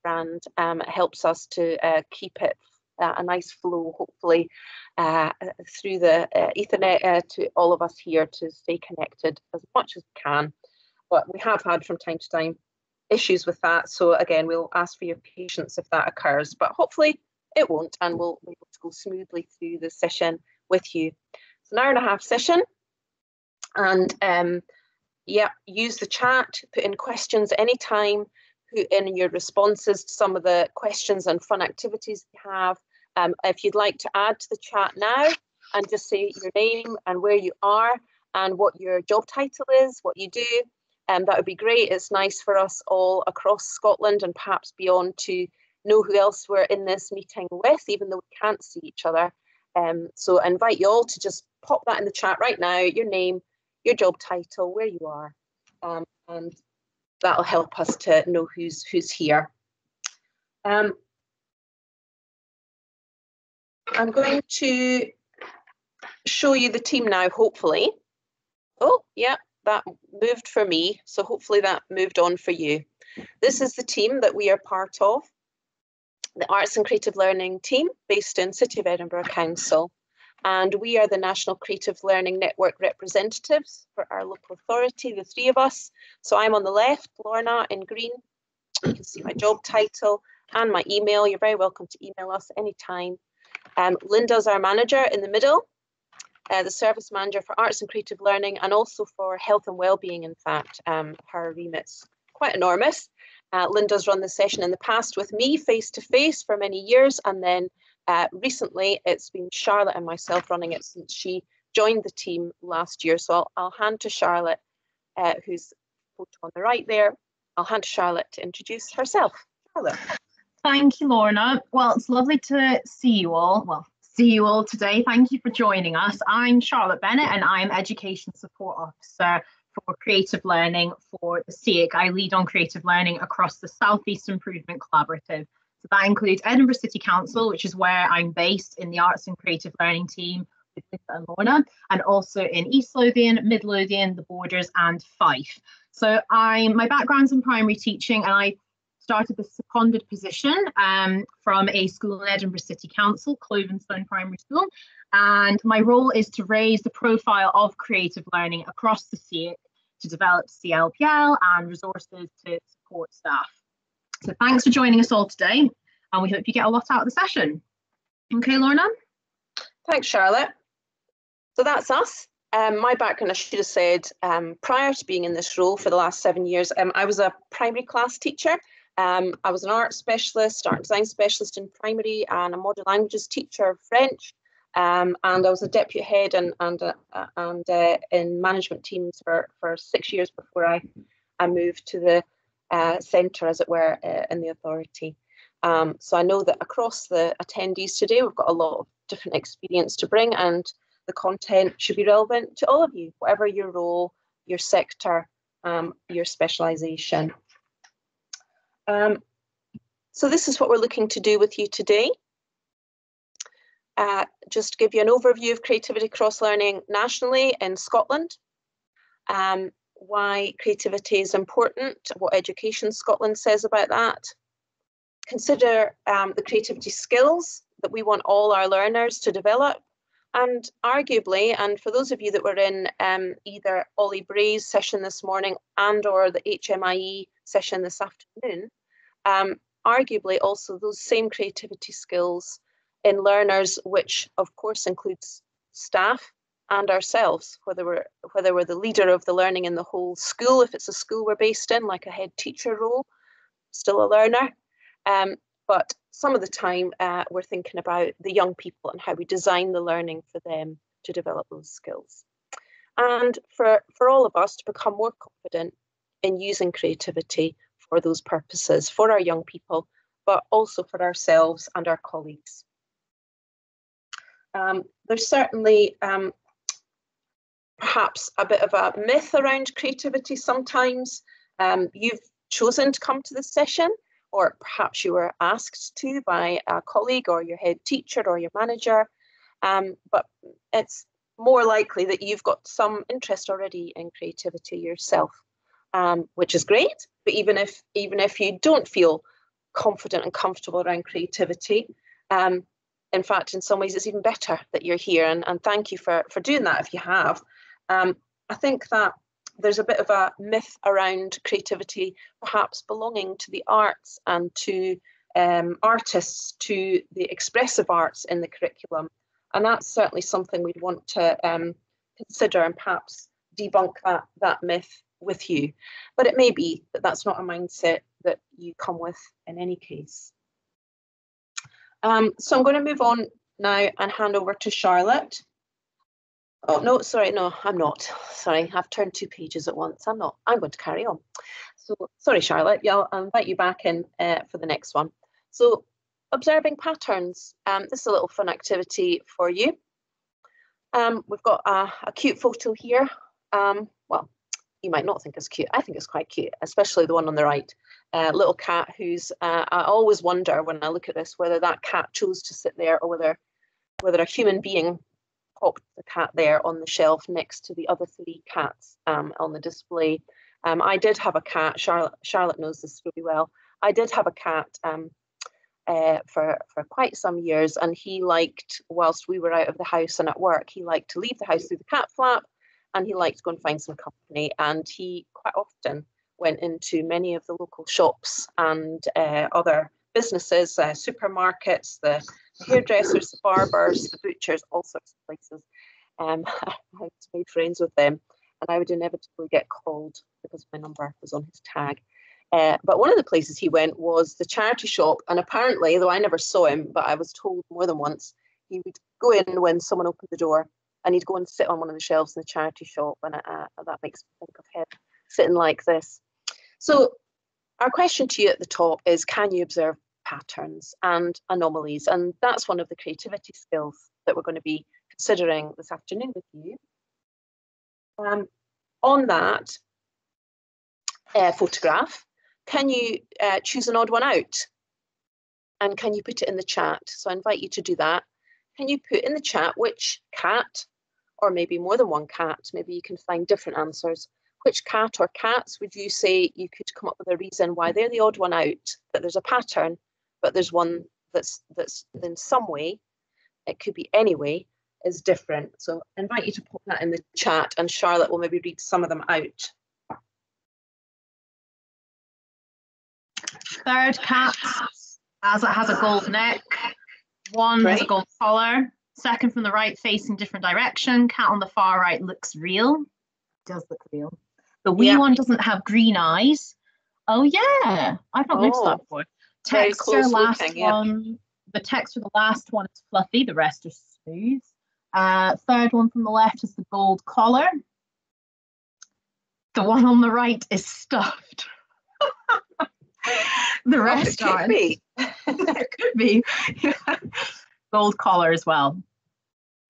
and it helps us to keep it a nice flow, hopefully, through the Ethernet to all of us here to stay connected as much as we can. But we have had from time to time issues with that. So again, we'll ask for your patience if that occurs, but hopefully it won't, and we'll be able to go smoothly through the session with you. It's an hour-and-a-half session, and yeah, use the chat, put in questions anytime, put in your responses to some of the questions and fun activities you have. If you'd like to add to the chat now and just say your name and where you are and what your job title is, what you do, that would be great. It's nice for us all across Scotland and perhaps beyond to know who else we're in this meeting with, even though we can't see each other. So I invite you all to just pop that in the chat right now, your name, your job title, where you are, and that'll help us to know who's here. I'm going to show you the team now, hopefully. Oh, yeah, that moved for me, so hopefully that moved on for you. This is the team that we are part of, the Arts and Creative Learning team based in City of Edinburgh Council. And we are the National Creative Learning Network representatives for our local authority, the three of us. So I'm on the left, Lorna in green. You can see my job title and my email. You're very welcome to email us anytime. Linda's our manager in the middle, the service manager for arts and creative learning, and also for health and wellbeing. In fact, her remit's quite enormous. Linda's run the session in the past with me face-to-face for many years, and then recently it's been Charlotte and myself running it since she joined the team last year. So I'll hand to Charlotte, who's photo on the right there. I'll hand to Charlotte to introduce herself. Charlotte. Thank you, Lorna. Well, it's lovely to see you all. Well, see you all today. Thank you for joining us. I'm Charlotte Bennett, and I'm Education Support Officer for Creative Learning for the CEIC. I lead on creative learning across the South East Improvement Collaborative. So that includes Edinburgh City Council, which is where I'm based in the Arts and Creative Learning team with Lisa and Lorna, and also in East Lothian, Mid Lothian, the Borders, and Fife. So my background's in primary teaching, and I started this seconded position from a school in Edinburgh City Council, Clovenstone Primary School. And my role is to raise the profile of creative learning across the CEIC to develop CLPL and resources to support staff. So thanks for joining us all today, and we hope you get a lot out of the session. Okay, Lorna? Thanks, Charlotte. So that's us. My background, I should have said, prior to being in this role for the last 7 years, I was a primary class teacher. I was an art specialist, art design specialist in primary, and a modern languages teacher of French. And I was a deputy head and in management teams for 6 years before I moved to the centre, as it were, in the authority. So I know that across the attendees today, we've got a lot of different experience to bring, and the content should be relevant to all of you, whatever your role, your sector, your specialisation. So this is what we're looking to do with you today. Just to give you an overview of creativity cross-learning nationally in Scotland, why creativity is important, what Education Scotland says about that. Consider the creativity skills that we want all our learners to develop, and arguably, and for those of you that were in either Ollie Bray's session this morning and or the HMIE session this afternoon, arguably also those same creativity skills in learners, which of course includes staff and ourselves, whether we're the leader of the learning in the whole school, if it's a school we're based in, like a head teacher role, still a learner. But some of the time we're thinking about the young people and how we design the learning for them to develop those skills. And for all of us to become more confident in using creativity for those purposes, for our young people, but also for ourselves and our colleagues. There's certainly perhaps a bit of a myth around creativity sometimes. You've chosen to come to this session, or perhaps you were asked to by a colleague or your head teacher or your manager, but it's more likely that you've got some interest already in creativity yourself, which is great. But even if you don't feel confident and comfortable around creativity. In fact, in some ways, it's even better that you're here, and thank you for doing that if you have. I think that there's a bit of a myth around creativity, perhaps belonging to the arts and to artists, to the expressive arts in the curriculum. And that's certainly something we'd want to consider and perhaps debunk that myth with you. But it may be that that's not a mindset that you come with in any case. So I'm going to move on now and hand over to Charlotte. Oh, no, sorry, no, I'm not. Sorry, I've turned 2 pages at once. I'm not. I'm going to carry on. So, sorry, Charlotte. Yeah, I'll invite you back in for the next one. So, observing patterns. This is a little fun activity for you. We've got a cute photo here. Well, you might not think it's cute. I think it's quite cute, especially the one on the right. Little cat who's, I always wonder when I look at this, whether that cat chose to sit there or whether a human being popped the cat there on the shelf next to the other 3 cats on the display. I did have a cat. Charlotte knows this really well. I did have a cat for quite some years, and he liked, whilst we were out of the house and at work, he liked to leave the house through the cat flap, and he liked to go and find some company. And he quite often went into many of the local shops and other businesses, supermarkets, the hairdressers, the barbers, the butchers, all sorts of places. I made friends with them, and I would inevitably get called because my number was on his tag. But one of the places he went was the charity shop, and apparently, though I never saw him, but I was told more than once, he would go in when someone opened the door, and he'd go and sit on one of the shelves in the charity shop, and that makes me think of him sitting like this. So our question to you at the top is, can you observe patterns and anomalies? And that's one of the creativity skills that we're going to be considering this afternoon with you. On that photograph, can you choose an odd one out? And can you put it in the chat? So I invite you to do that. Can you put in the chat which cat, or maybe more than one cat, maybe you can find different answers. Which cat or cats would you say you could come up with a reason why they're the odd one out, that there's a pattern, but there's one that's in some way, it could be any way, is different. So I invite you to put that in the chat, and Charlotte will maybe read some of them out. Third cat, as it has a gold neck. One has a gold collar. Second from the right, facing different direction. Cat on the far right looks real. Does look real. The wee one doesn't have green eyes. Oh yeah, I've not noticed that before. Texture, last one. The text for the last one is fluffy. The rest are smooth. Third one from the left is the gold collar. The one on the right is stuffed. The rest aren't. It could be. Gold collar as well.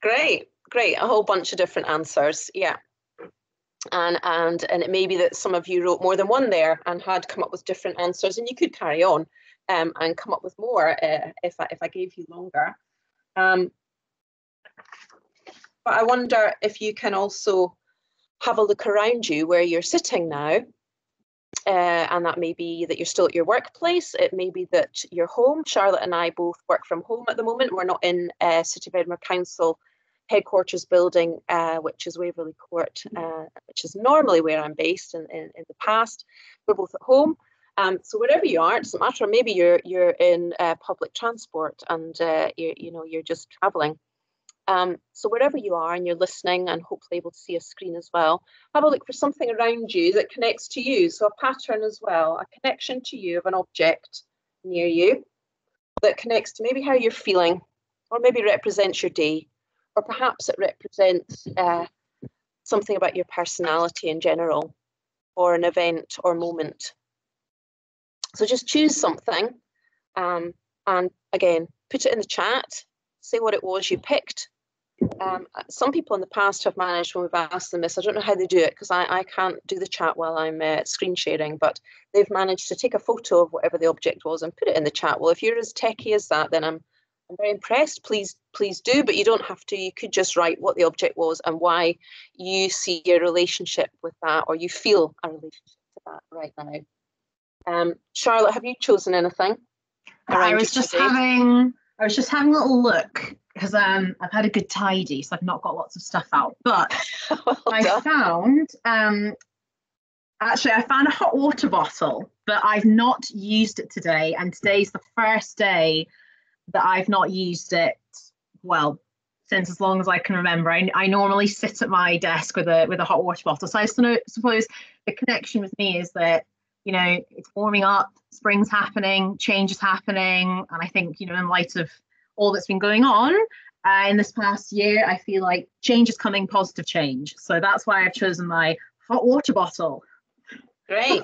Great. A whole bunch of different answers. Yeah. And it may be that some of you wrote more than one there and had come up with different answers, and you could carry on and come up with more if I gave you longer. But I wonder if you can also have a look around you where you're sitting now. And that may be that you're still at your workplace. It may be that you're home. Charlotte and I both work from home at the moment. We're not in City of Edinburgh Council headquarters building, which is Waverley Court, which is normally where I'm based in the past. We're both at home. So wherever you are, it doesn't matter. Maybe you're in public transport and you're just travelling. So wherever you are and you're listening and hopefully able to see a screen as well, have a look for something around you that connects to you. So a pattern as well, a connection to you of an object near you that connects to maybe how you're feeling, or maybe represents your day, or perhaps it represents something about your personality in general, or an event or moment. So just choose something and again, put it in the chat, say what it was you picked. Some people in the past have managed, when we've asked them this, I don't know how they do it because I can't do the chat while I'm screen sharing, but they've managed to take a photo of whatever the object was and put it in the chat. Well, if you're as techie as that, then I'm very impressed. Please do, but you don't have to. You could just write what the object was and why you see your relationship with that, or you feel a relationship to that right now. Charlotte, have you chosen anything? around I was just having a little look because I've had a good tidy, so I've not got lots of stuff out. But Well I found actually I found a hot water bottle, but I've not used it today, and today's the first day that I've not used it. Well, since as long as I can remember. I normally sit at my desk with a hot water bottle. So I suppose the connection with me is that, you know, it's warming up, spring's happening, change is happening. And I think, you know, in light of all that's been going on in this past year, I feel like change is coming, positive change. So that's why I've chosen my hot water bottle. Great.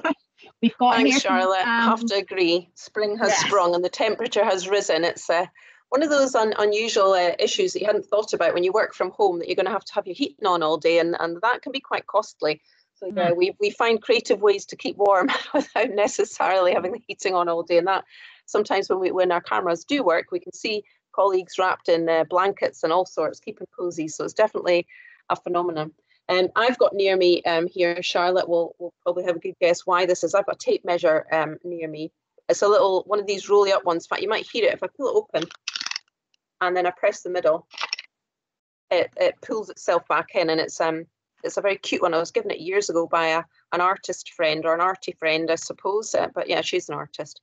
We've got Thanks, here Charlotte. I have to agree. Spring has sprung and the temperature has risen. It's one of those unusual issues that you hadn't thought about when you work from home, that you're going to have your heating on all day, and that can be quite costly. So yeah, we find creative ways to keep warm without necessarily having the heating on all day. And that sometimes when our cameras do work, we can see colleagues wrapped in blankets and all sorts, keeping cozy. So it's definitely a phenomenon. And I've got near me here, Charlotte will probably have a good guess why this is. I've got a tape measure near me. It's a little one of these rolly up ones. In fact, you might hear it if I pull it open and then I press the middle. It pulls itself back in, and it's a very cute one. I was given it years ago by an artist friend, or an arty friend, I suppose. But yeah, she's an artist.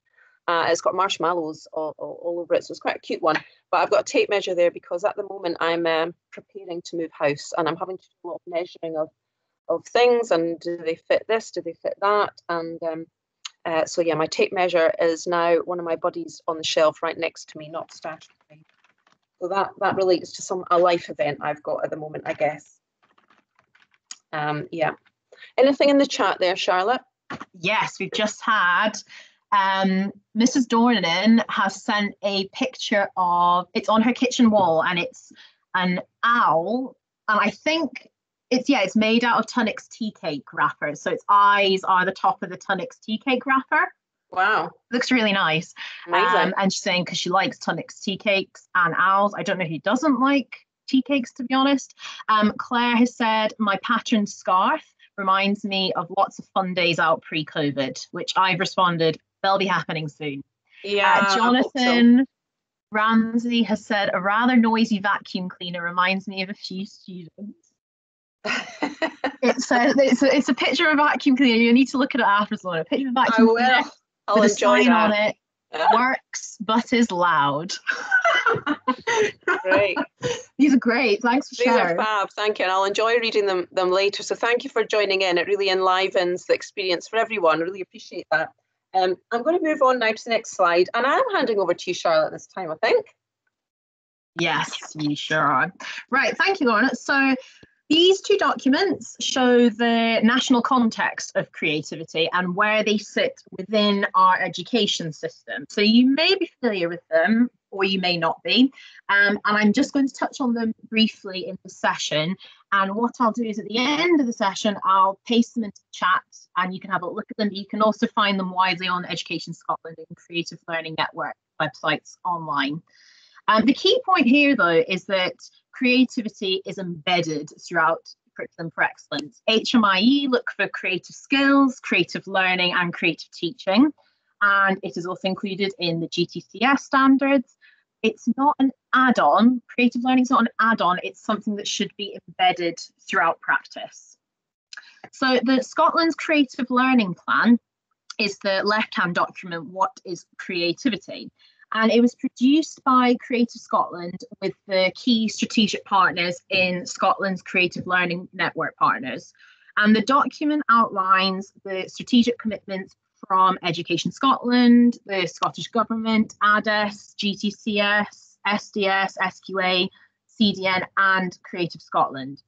It's got marshmallows all over it, so it's quite a cute one. But I've got a tape measure there because at the moment I'm preparing to move house, and I'm having to do a lot of measuring of things, and do they fit this, do they fit that? And so yeah, my tape measure is now one of my buddies on the shelf right next to me, not stationary. So that relates to a life event I've got at the moment, I guess. Yeah. Anything in the chat there, Charlotte? Yes, we've just had Mrs. Dornan has sent a picture it's on her kitchen wall, and it's an owl, and I think it's made out of Tunnix tea cake wrapper. So its eyes are the top of the Tunnix tea cake wrapper. Wow. Looks really nice. Amazing. And she's saying because she likes Tunnix tea cakes and owls. I don't know who doesn't like tea cakes, to be honest. Claire has said, my patterned scarf reminds me of lots of fun days out pre-COVID, which I've responded, they'll be happening soon. Yeah. Jonathan Ramsey has said, a rather noisy vacuum cleaner reminds me of a few students. It's a picture of a vacuum cleaner. You need to look at it after. A picture of a vacuum cleaner. I'll with enjoy a sign that. on it. Works but is loud. Great. These are great. Thanks for sharing. These are fab. Thank you. And I'll enjoy reading them later. So thank you for joining in. It really enlivens the experience for everyone. I really appreciate that. I'm going to move on now to the next slide. And I'm handing over to you, Charlotte, this time, I think. Yes, you sure are. Right. Thank you, Lorna. So these two documents show the national context of creativity and where they sit within our education system. So you may be familiar with them, or you may not be. And I'm just going to touch on them briefly in the session. And what I'll do is at the end of the session, I'll paste them into the chat and you can have a look at them. You can also find them widely on Education Scotland and Creative Learning Network websites online. The key point here, though, is that creativity is embedded throughout Curriculum for Excellence. HMIE look for creative skills, creative learning and creative teaching, and it is also included in the GTCS standards. It's not an add-on. Creative learning is not an add-on. It's something that should be embedded throughout practice. So the Scotland's Creative Learning Plan is the left-hand document, What is Creativity? And it was produced by Creative Scotland with the key strategic partners in Scotland's Creative Learning Network partners. And the document outlines the strategic commitments from Education Scotland, the Scottish Government, ADES, GTCS, SDS, SQA, CDN, and Creative Scotland.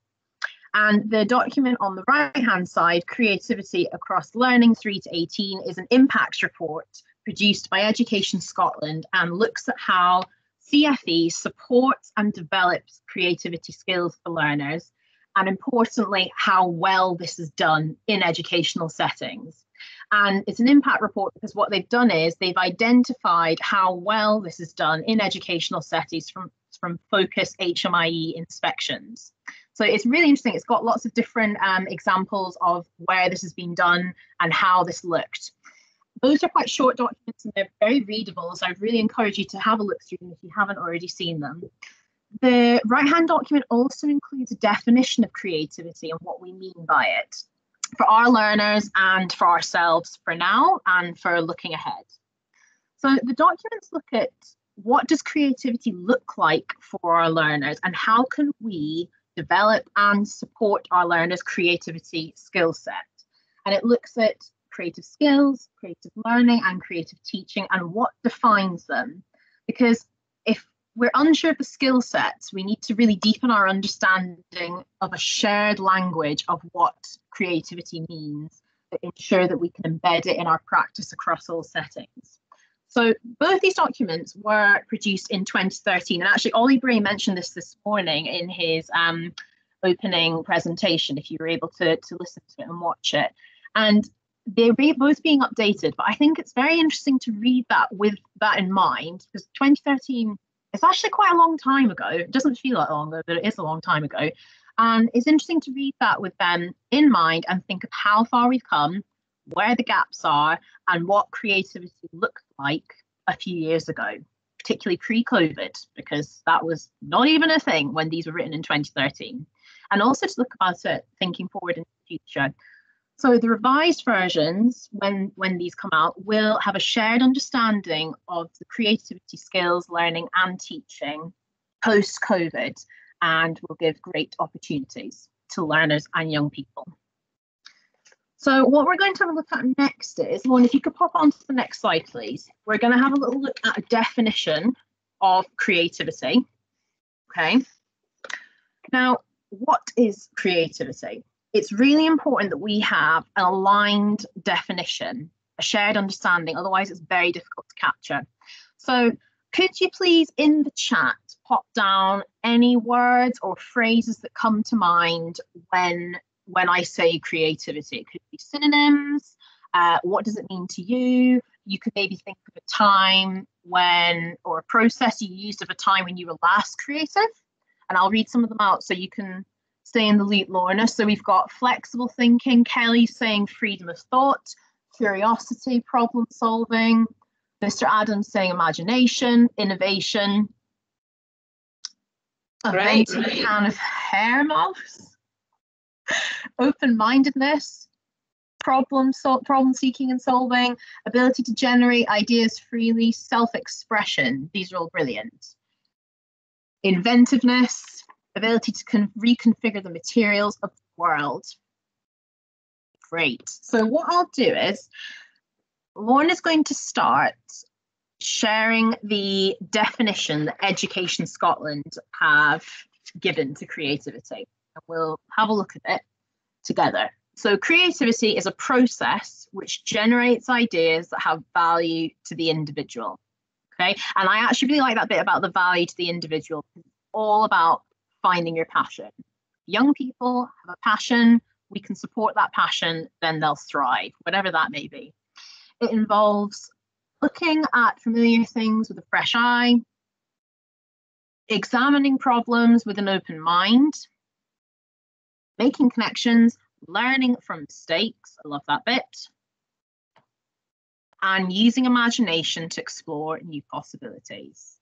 And the document on the right-hand side, Creativity Across Learning 3 to 18, is an impact report produced by Education Scotland and looks at how CFE supports and develops creativity skills for learners, and importantly, how well this is done in educational settings. And it's an impact report because what they've done is they've identified how well this is done in educational settings from focused HMIE inspections. So it's really interesting. It's got lots of different examples of where this has been done and how this looked. those are quite short documents and they're very readable, so I really encourage you to have a look through them if you haven't already seen them. The right-hand document also includes a definition of creativity and what we mean by it for our learners and for ourselves for now and for looking ahead. So the documents look at what does creativity look like for our learners and how can we develop and support our learners' creativity skill set. And it looks at creative skills, creative learning, and creative teaching and what defines them. Because if we're unsure of the skill sets, we need to really deepen our understanding of a shared language of what creativity means to ensure that we can embed it in our practice across all settings. So both these documents were produced in 2013, and actually Ollie Bray mentioned this morning in his opening presentation, if you were able to listen to it and watch it. And they're both being updated, but I think it's very interesting to read that with that in mind, because 2013 is actually quite a long time ago. It doesn't feel that long ago, but it is a long time ago. And it's interesting to read that with them in mind and think of how far we've come, where the gaps are, and what creativity looked like a few years ago, particularly pre-COVID, because that was not even a thing when these were written in 2013. And also to look about it thinking forward in the future. So the revised versions, when these come out, will have a shared understanding of the creativity skills, learning and teaching post-COVID, and will give great opportunities to learners and young people. So what we're going to have a look at next is, Lauren, if you could pop onto the next slide, please. We're going to have a little look at a definition of creativity. Okay. Now, what is creativity? It's really important that we have an aligned definition, a shared understanding, otherwise it's very difficult to capture. So could you please in the chat pop down any words or phrases that come to mind when I say creativity? It could be synonyms. What does it mean to you? You could maybe think of a time when, or a process you used of a time when you were last creative. And I'll read some of them out so you can stay in the loop, Lorna. So we've got flexible thinking, Kelly saying freedom of thought, curiosity, problem solving, Mr. Adams saying imagination, innovation, a venti can of hair mouse, open-mindedness, problem seeking and solving, ability to generate ideas freely, self-expression. These are all brilliant. Inventiveness, ability to reconfigure the materials of the world. Great. So what I'll do is, Lauren is going to start sharing the definition that Education Scotland have given to creativity. And we'll have a look at it together. So creativity is a process which generates ideas that have value to the individual. Okay, and I actually really like that bit about the value to the individual. It's all about finding your passion. Young people have a passion, we can support that passion, then they'll thrive, whatever that may be. It involves looking at familiar things with a fresh eye, examining problems with an open mind, making connections, learning from mistakes, I love that bit, and using imagination to explore new possibilities.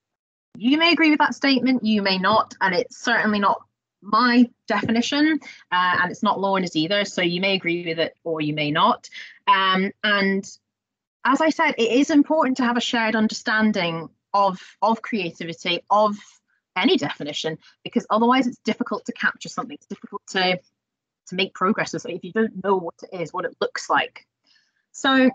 You may agree with that statement, you may not, and it's certainly not my definition, and it's not Lorna's either, so you may agree with it or you may not. And as I said, it is important to have a shared understanding of creativity, of any definition, because otherwise it's difficult to capture something, it's difficult to make progress with it if you don't know what it is, what it looks like. So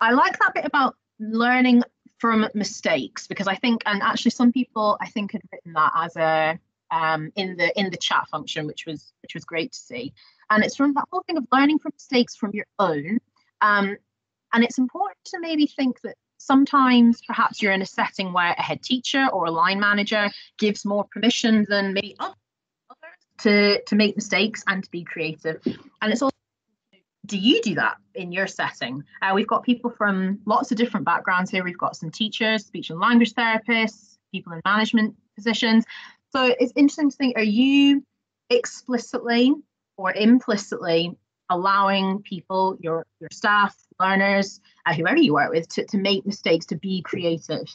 I like that bit about learning from mistakes, because I think, and actually some people I think had written that as a in the chat function, which was great to see. And it's from that whole thing of learning from mistakes from your own. And it's important to maybe think that sometimes perhaps you're in a setting where a head teacher or a line manager gives more permission than maybe others to make mistakes and to be creative. And it's also, do you do that in your setting? We've got people from lots of different backgrounds here. We've got some teachers, speech and language therapists, people in management positions. So it's interesting to think, are you explicitly or implicitly allowing people, your staff, learners, whoever you work with, to make mistakes, to be creative.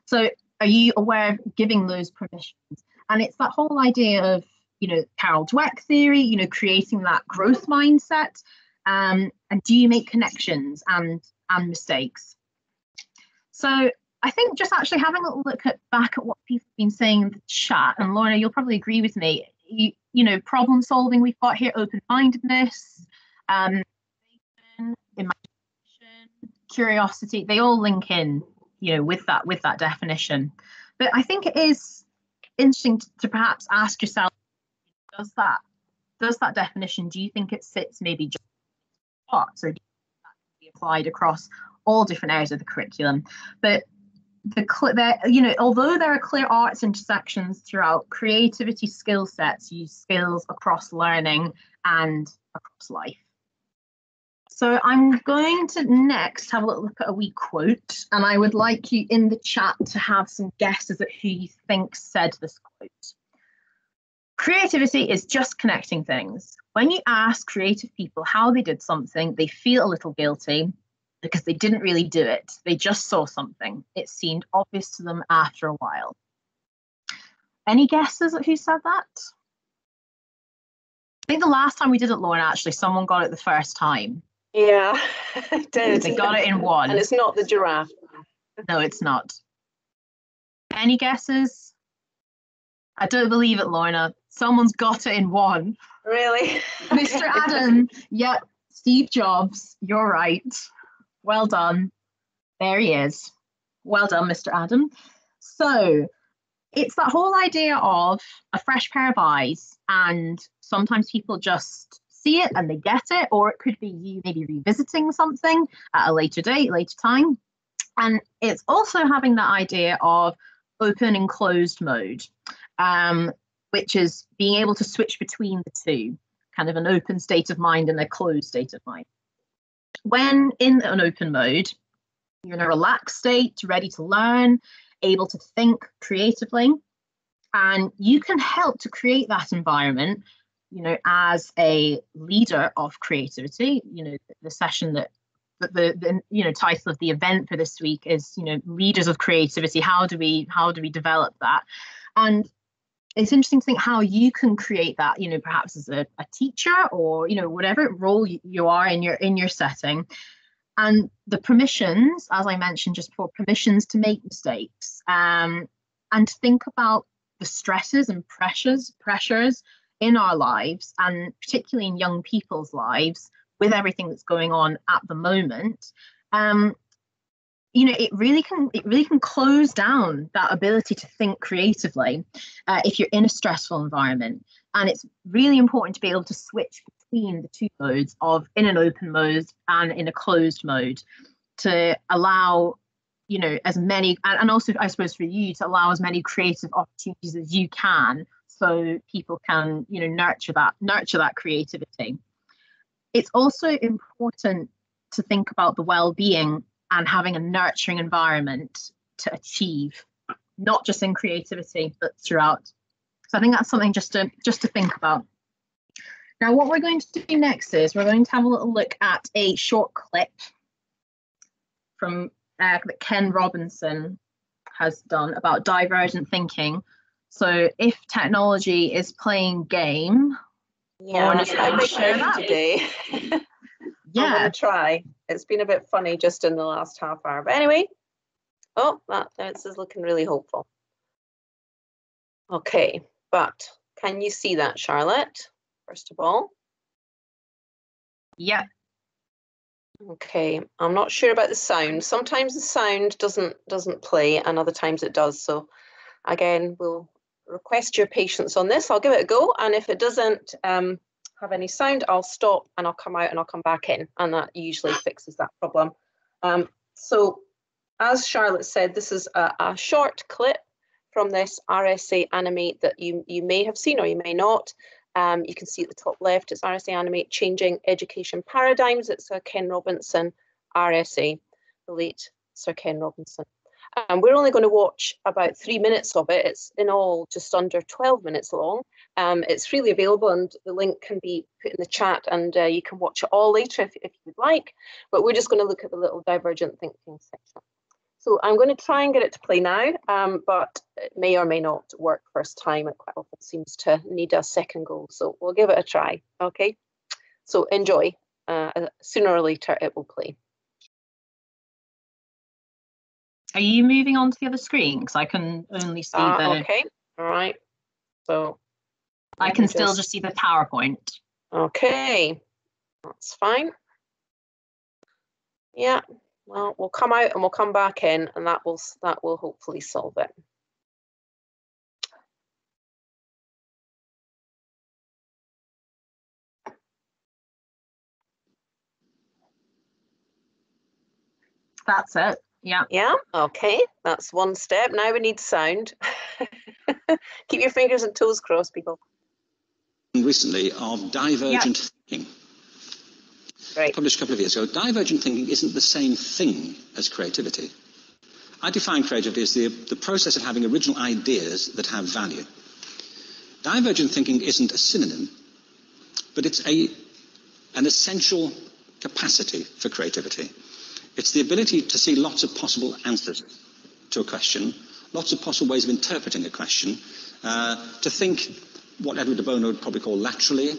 So are you aware of giving those permissions? And it's that whole idea of, Carol Dweck theory, creating that growth mindset. And do you make connections and mistakes? So I think just actually having a little look back at what people have been saying in the chat, and Lorna, you'll probably agree with me, problem solving we've got here, open-mindedness, imagination, curiosity, they all link in, with that definition. But I think it is interesting to perhaps ask yourself, does that definition, do you think it sits maybe just parts, or do you think that can be applied across all different areas of the curriculum? But although there are clear arts intersections throughout, creativity skill sets use skills across learning and across life. So I'm going to next have a little look at a wee quote, and I would like you in the chat to have some guesses at who you think said this quote. Creativity is just connecting things. When you ask creative people how they did something, they feel a little guilty because they didn't really do it. They just saw something. It seemed obvious to them after a while. Any guesses at who said that? I think the last time we did it, Lauren, actually, someone got it the first time. Yeah, I did. They got it in one. And it's not the giraffe. No, it's not. Any guesses? I don't believe it, Lorna. Someone's got it in one. Really? Mr. Adam. Yep. Steve Jobs. You're right. Well done. There he is. Well done, Mr. Adam. So it's that whole idea of a fresh pair of eyes, and sometimes people just see it and they get it, or it could be you maybe revisiting something at a later date, later time. And it's also having that idea of open and closed mode, which is being able to switch between the two, kind of an open state of mind and a closed state of mind. When in an open mode, you're in a relaxed state, ready to learn, able to think creatively, and you can help to create that environment, as a leader of creativity. The session that the title of the event for this week is, leaders of creativity. How do we develop that? And it's interesting to think how you can create that, perhaps as a teacher, or, whatever role you are in your setting. And the permissions, as I mentioned just before, permissions to make mistakes, and to think about the stresses and pressures in our lives, and particularly in young people's lives, with everything that's going on at the moment. It really can close down that ability to think creatively if you're in a stressful environment. And it's really important to be able to switch between the two modes of in an open mode and in a closed mode, to allow, as many, and also I suppose for you, to allow as many creative opportunities as you can, so people can, nurture that creativity. It's also important to think about the well-being and having a nurturing environment to achieve, not just in creativity, but throughout. So I think that's something just to think about. Now, what we're going to do next is we're going to have a little look at a short clip from that Ken Robinson has done about divergent thinking. So if technology is playing game, yeah, that's my big question today. Yeah, I'm going to try. It's been a bit funny just in the last half hour, but anyway. Oh, this is looking really hopeful. Okay, but can you see that, Charlotte? First of all. Yeah. Okay, I'm not sure about the sound. Sometimes the sound doesn't play, and other times it does. So again, we'll request your patience on this. I'll give it a go, and if it doesn't have any sound, I'll stop and I'll come out and I'll come back in, and that usually fixes that problem. So as Charlotte said, this is a short clip from this RSA Animate that you may have seen or you may not. You can see at the top left, it's RSA Animate Changing Education Paradigms. It's a Ken Robinson RSA, the late Sir Ken Robinson. And we're only going to watch about 3 minutes of it. It's in all just under 12 minutes long. It's freely available, and the link can be put in the chat, and you can watch it all later if you would like. But we're just going to look at the little divergent thinking section. So I'm going to try and get it to play now, but it may or may not work first time. It quite often seems to need a second go. So we'll give it a try, okay? So enjoy. Sooner or later it will play. Are you moving on to the other screen? Because I can only see the... Okay, all right. So I can still just see the PowerPoint. Okay, that's fine. Yeah, well, we'll come out and we'll come back in, and that will hopefully solve it. That's it. Yeah. Yeah, okay, that's one step. Now we need sound. Keep your fingers and toes crossed, people. Recently of Divergent Thinking. Right. Published a couple of years ago. Divergent thinking isn't the same thing as creativity. I define creativity as the process of having original ideas that have value. Divergent thinking isn't a synonym, but it's an essential capacity for creativity. It's the ability to see lots of possible answers to a question, lots of possible ways of interpreting a question, to think what Edward de Bono would probably call laterally,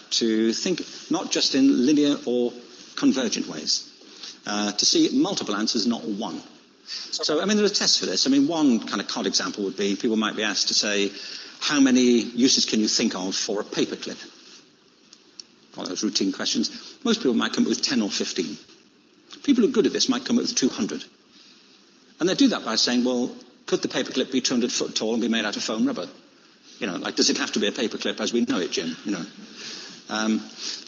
to think not just in linear or convergent ways, to see multiple answers, not one. So, I mean, there are tests for this. I mean, one kind of cod example would be people might be asked to say, how many uses can you think of for a paperclip? One of those routine questions. Most people might come up with 10 or 15. People who are good at this might come up with 200. And they do that by saying, well, could the paperclip be 200 foot tall and be made out of foam rubber? You know, like, does it have to be a paperclip as we know it, Jim? You know.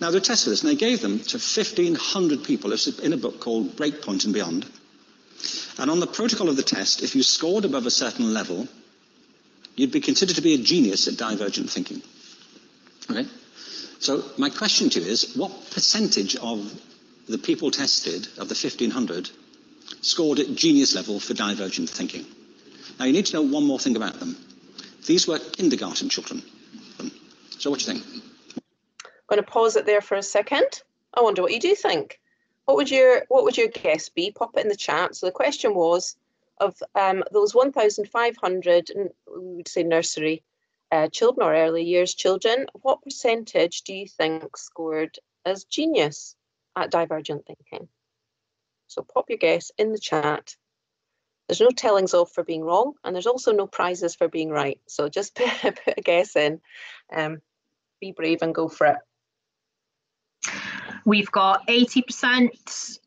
Now, there are tests for this, and they gave them to 1,500 people. It's in a book called Breakpoint and Beyond. And on the protocol of the test, if you scored above a certain level, you'd be considered to be a genius at divergent thinking. Okay? So my question to you is, what percentage of the people tested, of the 1,500, scored at genius level for divergent thinking? Now, you need to know one more thing about them. These were kindergarten children. So what do you think? I'm going to pause it there for a second. I wonder what you do think. What would your guess be? Pop it in the chat. So the question was, of those 1,500, we would say nursery children or early years children, what percentage do you think scored as genius at divergent thinking? So pop your guess in the chat. There's no tellings off for being wrong, and there's also no prizes for being right. So just put a guess in. Be brave and go for it. We've got 80%,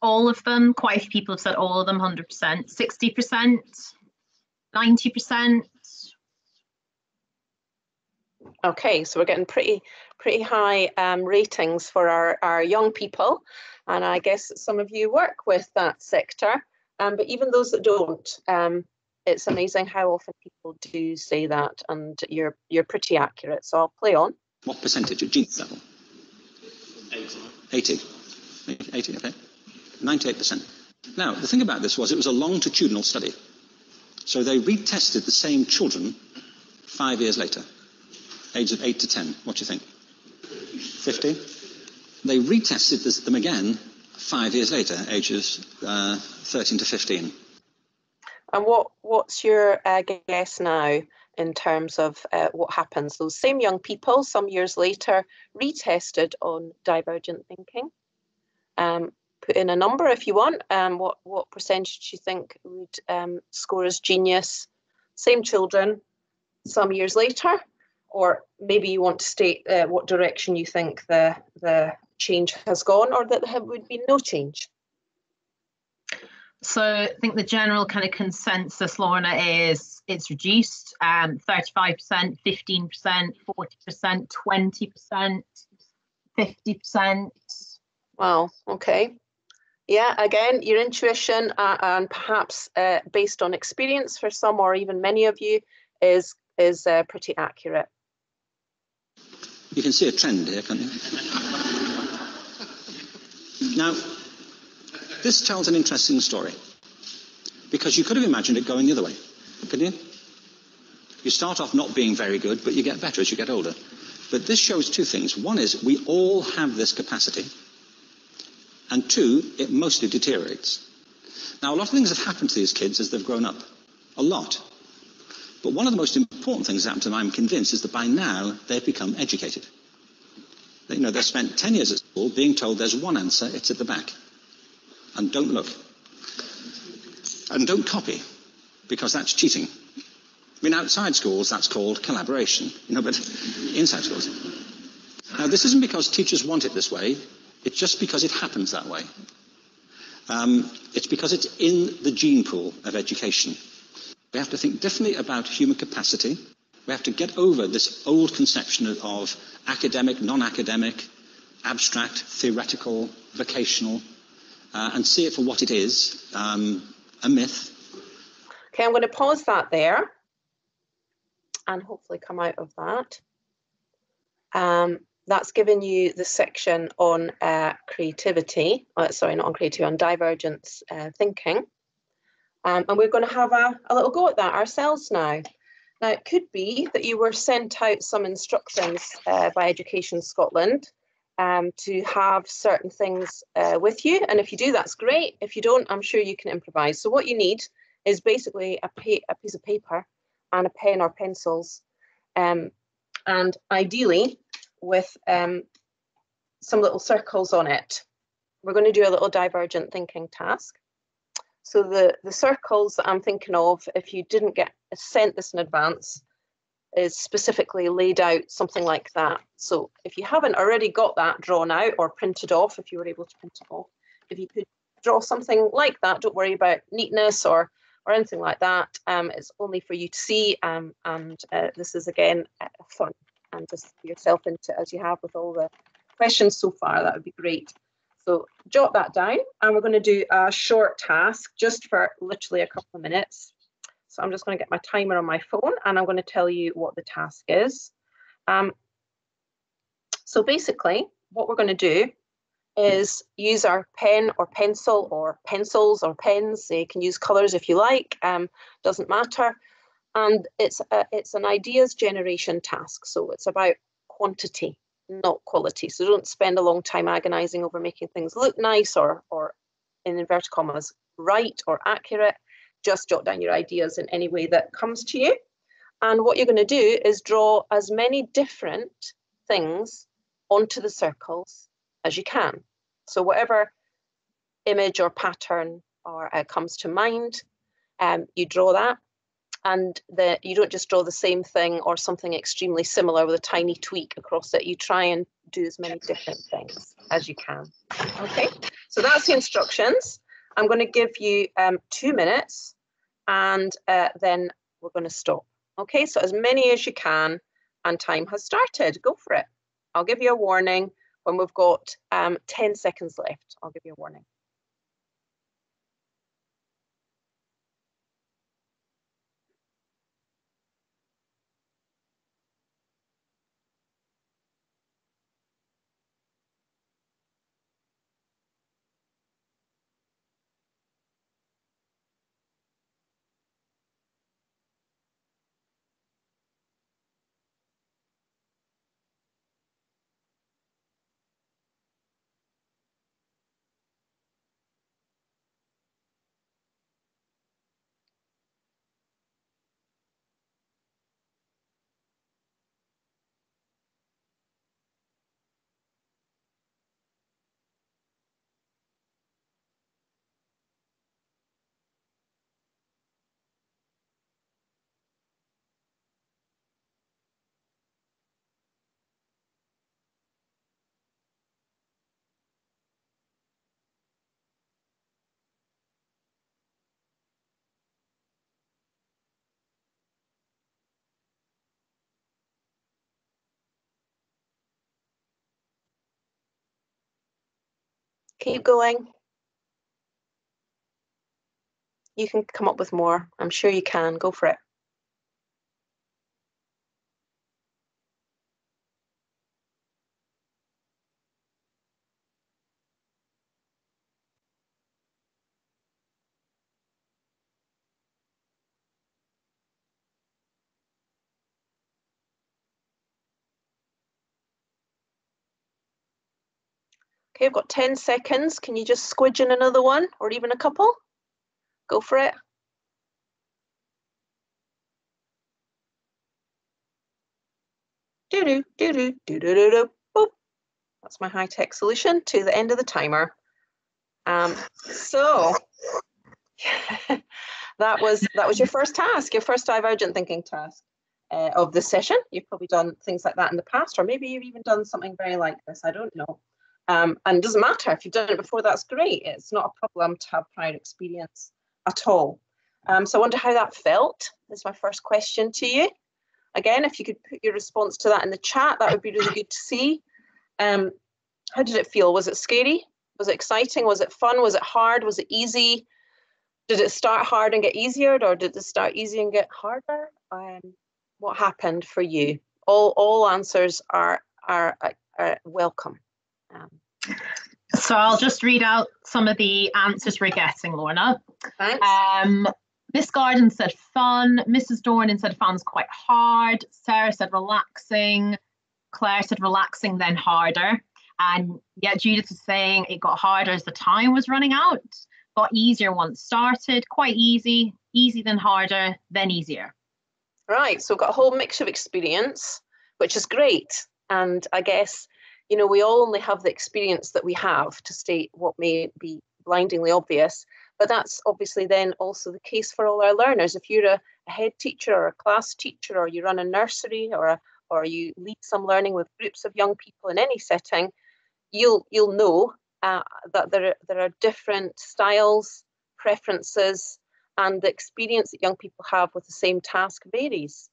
all of them. Quite a few people have said all of them, 100%, 60%, 90%. Okay, so we're getting pretty high ratings for our young people, and I guess some of you work with that sector. But even those that don't, it's amazing how often people do say that, and you're pretty accurate. So I'll play on. What percentage at genius level? 80. 80, okay. 98%. Now, the thing about this was it was a longitudinal study. So they retested the same children 5 years later, ages of 8 to 10. What do you think? 50? They retested them again 5 years later, ages 13 to 15. And what's your guess now in terms of what happens? Those same young people, some years later, retested on divergent thinking. Put in a number if you want. What percentage you think would score as genius? Same children, some years later, or maybe you want to state what direction you think the change has gone, or that there would be no change. So I think the general kind of consensus, Lorna, is it's reduced 35%, 15%, 40%, 20%, 50%. Wow, okay. Yeah, again, your intuition and perhaps based on experience for some or even many of you is pretty accurate. You can see a trend here, can't you? Now, this tells an interesting story. because you could have imagined it going the other way, couldn't you? You start off not being very good, but you get better as you get older. But this shows two things. One is we all have this capacity, and two, it mostly deteriorates. Now, a lot of things have happened to these kids as they've grown up, a lot. But one of the most important things that happened to them, I'm convinced, is that by now they've become educated. You know, they've spent 10 years at school being told there's one answer, it's at the back. And don't look. And don't copy, because that's cheating. I mean, outside schools, that's called collaboration, you know, but inside schools. Now, this isn't because teachers want it this way, it's just because it happens that way. It's because it's in the gene pool of education. We have to think differently about human capacity. We have to get over this old conception of academic, non-academic, abstract, theoretical, vocational, and see it for what it is, a myth. Okay, I'm going to pause that there and hopefully come out of that. That's given you the section on creativity, sorry, not on creativity, on divergent thinking. And we're going to have a little go at that ourselves now. Now, it could be that you were sent out some instructions by Education Scotland to have certain things with you. And if you do, that's great. If you don't, I'm sure you can improvise. So what you need is basically a piece of paper and a pen or pencils. And ideally with some little circles on it. We're going to do a little divergent thinking task. So the circles that I'm thinking of, if you didn't get sent this in advance, is specifically laid out something like that. So if you haven't already got that drawn out or printed off, if you were able to print it off, if you could draw something like that, don't worry about neatness or anything like that. It's only for you to see, and this is again fun, and just put yourself into it as you have with all the questions so far. That would be great. So jot that down, and we're going to do a short task just for literally a couple of minutes. So I'm just going to get my timer on my phone, and I'm going to tell you what the task is. So basically, what we're going to do is use our pen or pencil or pencils or pens. You can use colours if you like, doesn't matter. And it's an ideas generation task. So it's about quantity, not quality. So don't spend a long time agonizing over making things look nice or in inverted commas, right or accurate. Just jot down your ideas in any way that comes to you. And what you're going to do is draw as many different things onto the circles as you can. So whatever image or pattern or comes to mind, you draw that. And you don't just draw the same thing or something extremely similar with a tiny tweak across it. You try and do as many different things as you can. Okay, so that's the instructions. I'm going to give you 2 minutes, and then we're going to stop. Okay, so as many as you can, and time has started. Go for it. I'll give you a warning when we've got 10 seconds left. I'll give you a warning. Keep going. You can come up with more. I'm sure you can. Go for it. Okay, I've got 10 seconds. Can you just squidge in another one or even a couple? Go for it. Do-do, do-do, do-do-do-do, boop. That's my high-tech solution to the end of the timer. So that was your first task, your first divergent thinking task of the session. You've probably done things like that in the past, or maybe you've even done something very like this. I don't know. And it doesn't matter if you've done it before. That's great. It's not a problem to have prior experience at all. So I wonder how that felt. Is my first question to you. Again, if you could put your response to that in the chat, that would be really good to see. How did it feel? Was it scary? Was it exciting? Was it fun? Was it hard? Was it easy? Did it start hard and get easier, or did it start easy and get harder? What happened for you? All answers are welcome. So I'll just read out some of the answers we're getting, Lorna. Thanks. Miss Garden said fun. Mrs. Dornan said fun's quite hard. Sarah said relaxing. Claire said relaxing, then harder. And yet Judith is saying it got harder as the time was running out. Got easier once started. Quite easy. Easy, then harder, then easier. Right. So we've got a whole mix of experience, which is great. And I guess, you know, we all only have the experience that we have to state what may be blindingly obvious. But that's obviously then also the case for all our learners. If you're a head teacher or a class teacher, or you run a nursery, or you lead some learning with groups of young people in any setting, you'll know that there are different styles, preferences, and the experience that young people have with the same task varies.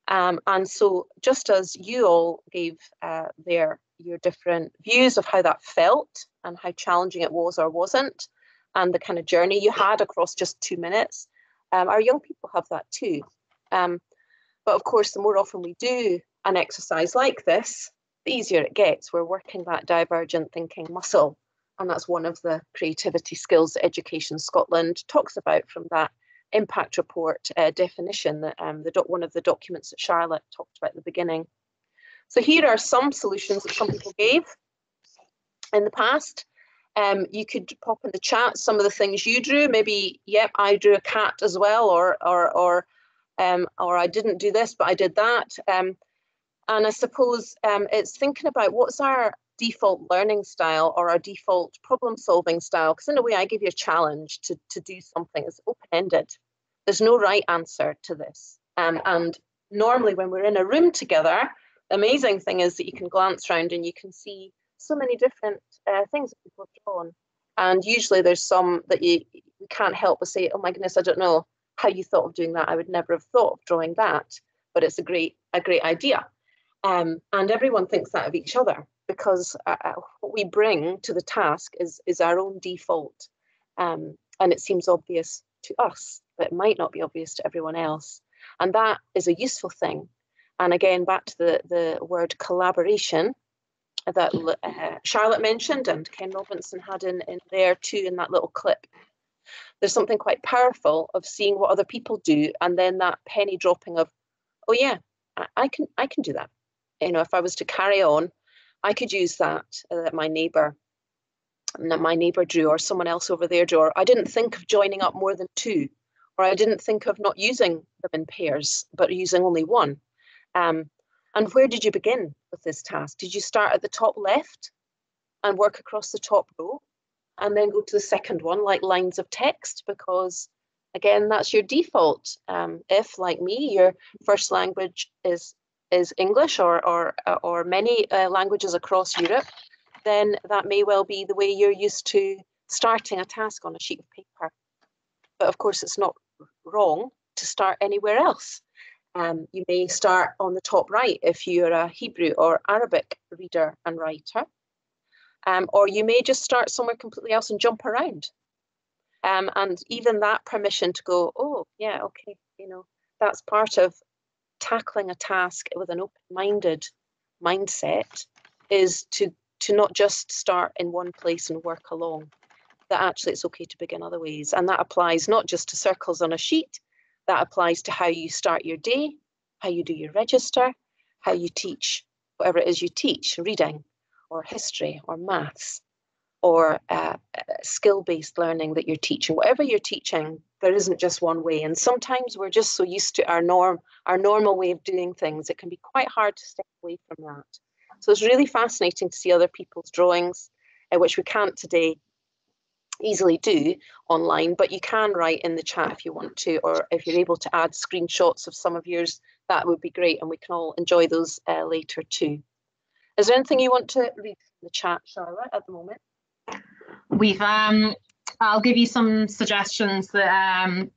And so just as you all gave your different views of how that felt and how challenging it was or wasn't, and the kind of journey you had across just 2 minutes, our young people have that too. But of course, the more often we do an exercise like this, the easier it gets. We're working that divergent thinking muscle. And that's one of the creativity skills that Education Scotland talks about from that impact report definition, that one of the documents that Charlotte talked about at the beginning. So here are some solutions that some people gave in the past. You could pop in the chat some of the things you drew. Maybe, yep, I drew a cat as well, or I didn't do this, but I did that. And I suppose it's thinking about what's our default learning style or our default problem-solving style. Because in a way, I give you a challenge to do something. It's open-ended. There's no right answer to this. And normally when we're in a room together, the amazing thing is that you can glance around and you can see so many different things that people have drawn. And usually there's some that you can't help but say, oh my goodness, I don't know how you thought of doing that. I would never have thought of drawing that, but it's a great idea. And everyone thinks that of each other, because what we bring to the task is our own default. And it seems obvious to us, but it might not be obvious to everyone else. And that is a useful thing. And again, back to the word collaboration that Charlotte mentioned and Ken Robinson had in there too, in that little clip. There's something quite powerful of seeing what other people do, and then that penny dropping of, oh yeah, I can do that. You know, if I was to carry on, I could use that my neighbour drew, or someone else over there drew. Or I didn't think of joining up more than two, or I didn't think of not using them in pairs, but using only one. And where did you begin with this task? Did you start at the top left and work across the top row, and then go to the second one, like lines of text? Because again, that's your default. If, like me, your first language is English, or many languages across Europe, then that may well be the way you're used to starting a task on a sheet of paper. But of course, it's not wrong to start anywhere else. You may start on the top right if you're a Hebrew or Arabic reader and writer. Or you may just start somewhere completely else and jump around. And even that permission to go, oh, yeah, okay, you know, that's part of tackling a task with an open-minded mindset, is to not just start in one place and work along, that actually it's okay to begin other ways. And that applies not just to circles on a sheet, that applies to how you start your day, how you do your register, how you teach whatever it is you teach, reading, or history or maths or skill-based learning that you're teaching. Whatever you're teaching, there isn't just one way. And sometimes we're just so used to our normal way of doing things, it can be quite hard to step away from that. So it's really fascinating to see other people's drawings, which we can't today easily do online, but you can write in the chat if you want to, or if you're able to add screenshots of some of yours, that would be great, and we can all enjoy those later too. Is there anything you want to read from the chat, Charlotte, at the moment? We've I'll give you some suggestions that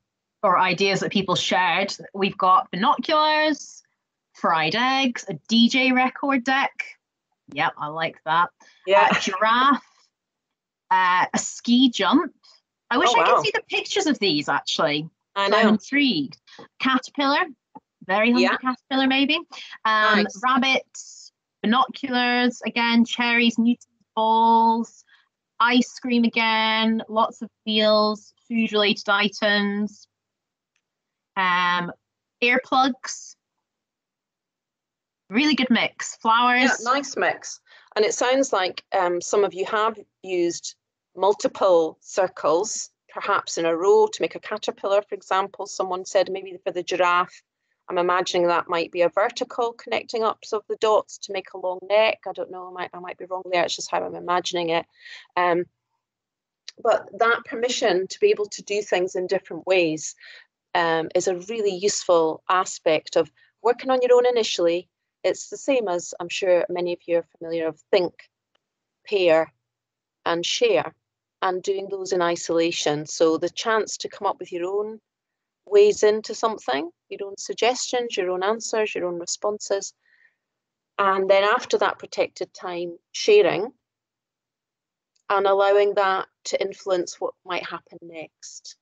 or ideas that people shared. We've got binoculars, fried eggs, a DJ record deck. Yep, I like that. Yeah. A giraffe, a ski jump. I wish I could see the pictures of these actually. I know. I'm intrigued. Caterpillar, very hungry caterpillar maybe. Nice. Rabbits, binoculars again, cherries, Newton's balls, ice cream again, lots of meals, food related items, earplugs. Really good mix. Flowers. Yeah, nice mix. And it sounds like some of you have used multiple circles, perhaps in a row, to make a caterpillar, for example. Someone said maybe for the giraffe, I'm imagining that might be a vertical connecting ups of the dots to make a long neck. I don't know, I might be wrong there. It's just how I'm imagining it. But that permission to be able to do things in different ways is a really useful aspect of working on your own initially. It's the same as I'm sure many of you are familiar of think, pair, and share, and doing those in isolation. So the chance to come up with your own ways into something, your own suggestions, your own answers, your own responses. And then after that protected time, sharing and allowing that to influence what might happen next,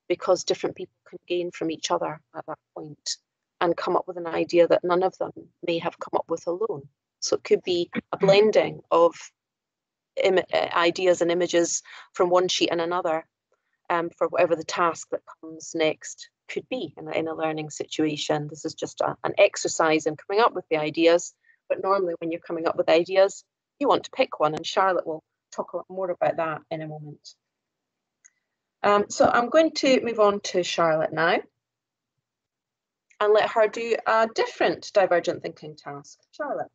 because different people can gain from each other at that point and come up with an idea that none of them may have come up with alone. So it could be a blending of ideas and images from one sheet and another for whatever the task that comes next could be in a learning situation. This is just an exercise in coming up with the ideas, but normally when you're coming up with ideas, you want to pick one, and Charlotte will talk a lot more about that in a moment. So I'm going to move on to Charlotte now and let her do a different divergent thinking task. Charlotte.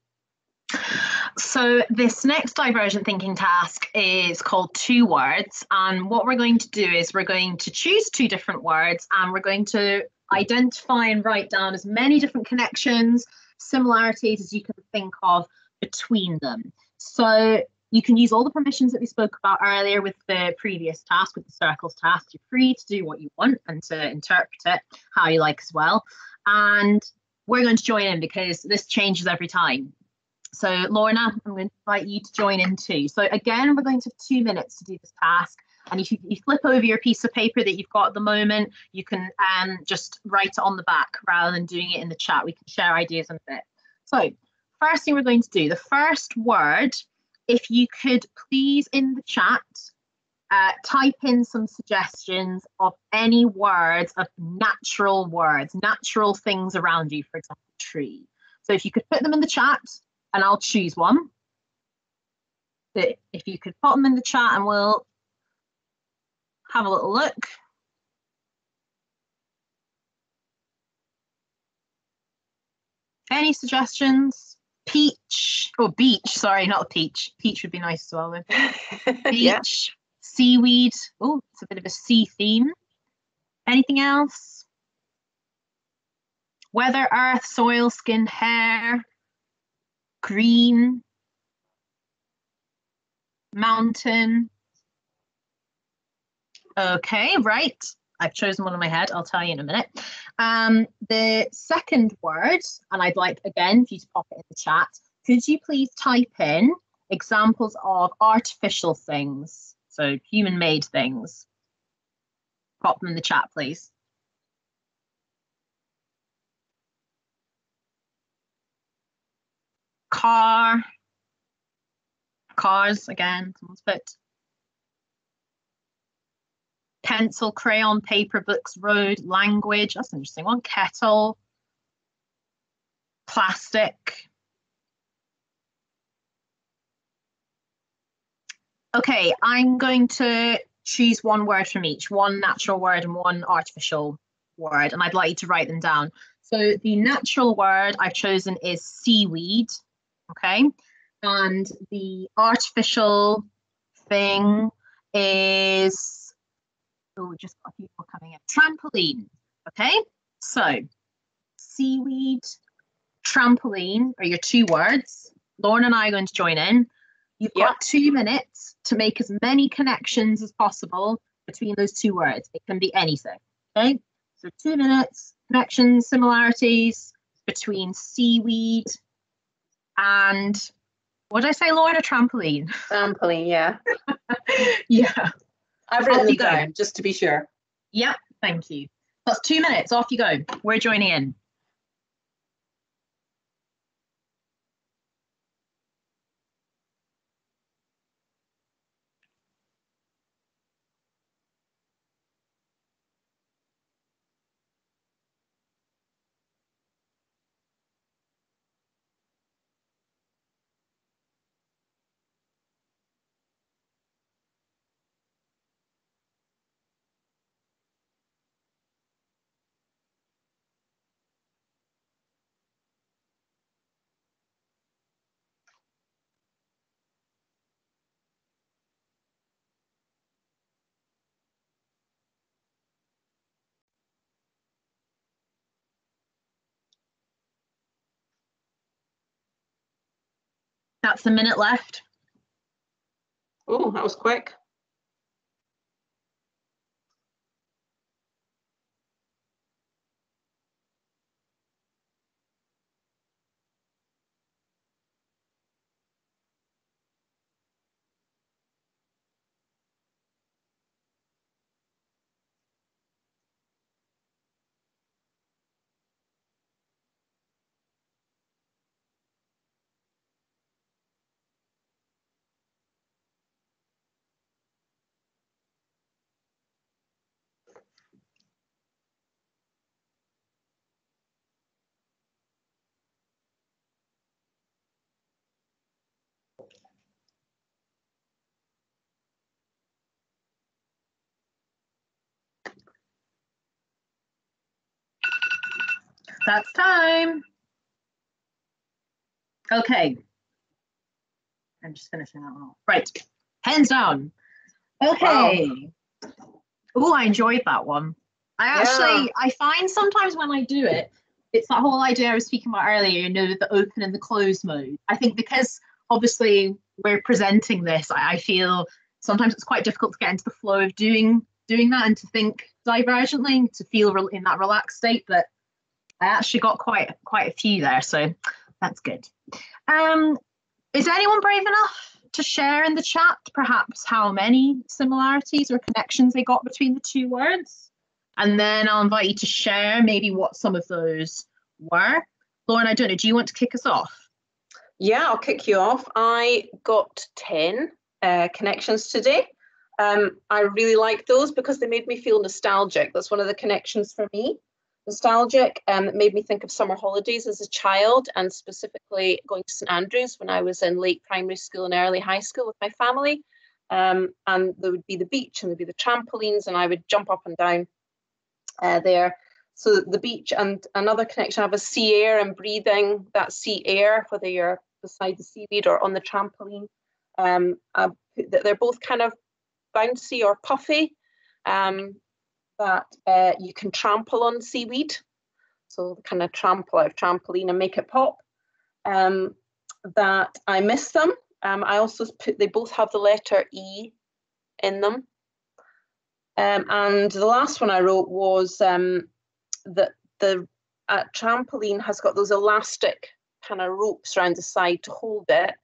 So this next divergent thinking task is called 2 words, and what we're going to do is we're going to choose 2 different words and we're going to identify and write down as many different connections, similarities as you can think of between them. So you can use all the permissions that we spoke about earlier with the previous task, with the circles task. You're free to do what you want and to interpret it how you like as well. And we're going to join in because this changes every time. So Lorna, I'm going to invite you to join in too. So again, we're going to have 2 minutes to do this task. And if you flip over your piece of paper that you've got at the moment, you can just write it on the back rather than doing it in the chat. We can share ideas in a bit. So first thing we're going to do, the first word, if you could please in the chat, type in some suggestions of any words of natural words, natural things around you, for example, tree. So if you could put them in the chat, and I'll choose one. But if you could put them in the chat and we'll have a little look. Any suggestions? Peach, oh, beach, sorry, not peach. Peach would be nice as well. Beach, yeah. Seaweed, oh, it's a bit of a sea theme. Anything else? Weather, earth, soil, skin, hair. Green, mountain. Okay, right. I've chosen one in my head. I'll tell you in a minute. The second word, and I'd like, again, for you to pop it in the chat, could you please type in examples of artificial things, so human-made things? Pop them in the chat, please. Car, cars again, someone's put. Pencil, crayon, paper, books, road, language, that's an interesting one. Kettle, plastic, Okay, I'm going to choose one word from each, one natural word and one artificial word, and I'd like you to write them down. So the natural word I've chosen is seaweed, okay? And the artificial thing is, oh, we just got people coming in. Trampoline, okay? So seaweed, trampoline are your two words. Lauren and I are going to join in. You've got 2 minutes to make as many connections as possible between those two words. It can be anything, okay? So 2 minutes, connections, similarities between seaweed and, what did I say, Lauren? A trampoline? Trampoline, yeah. Yeah. I've written it down, just to be sure. Yep, thank you. That's 2 minutes, off you go. We're joining in. That's a minute left. Oh, that was quick. That's time. Okay. I'm just finishing that one off. Right. Hands down. Okay. Wow. Oh, I enjoyed that one. I find sometimes when I do it, it's that whole idea I was speaking about earlier, you know, the open and the closed mode. I think because obviously we're presenting this, I feel sometimes it's quite difficult to get into the flow of doing that and to think divergently, to feel in that relaxed state. But I actually got quite a few there, so that's good. Is anyone brave enough to share in the chat perhaps how many similarities or connections they got between the two words? And then I'll invite you to share maybe what some of those were. Lauren, I don't know, do you want to kick us off? Yeah, I'll kick you off. I got 10 connections today. I really like those because they made me feel nostalgic. That's one of the connections for me. Nostalgic. It made me think of summer holidays as a child, and specifically going to St Andrews when I was in late primary school and early high school with my family. And there would be the beach and there'd be the trampolines, and I would jump up and down there. So the beach, and another connection I have is sea air and breathing that sea air, whether you're beside the seaweed or on the trampoline. They're both kind of bouncy or puffy. That you can trample on seaweed, so kind of trample out of trampoline and make it pop. That I miss them. I also they both have the letter E in them. And the last one I wrote was that the trampoline has got those elastic kind of ropes around the side to hold it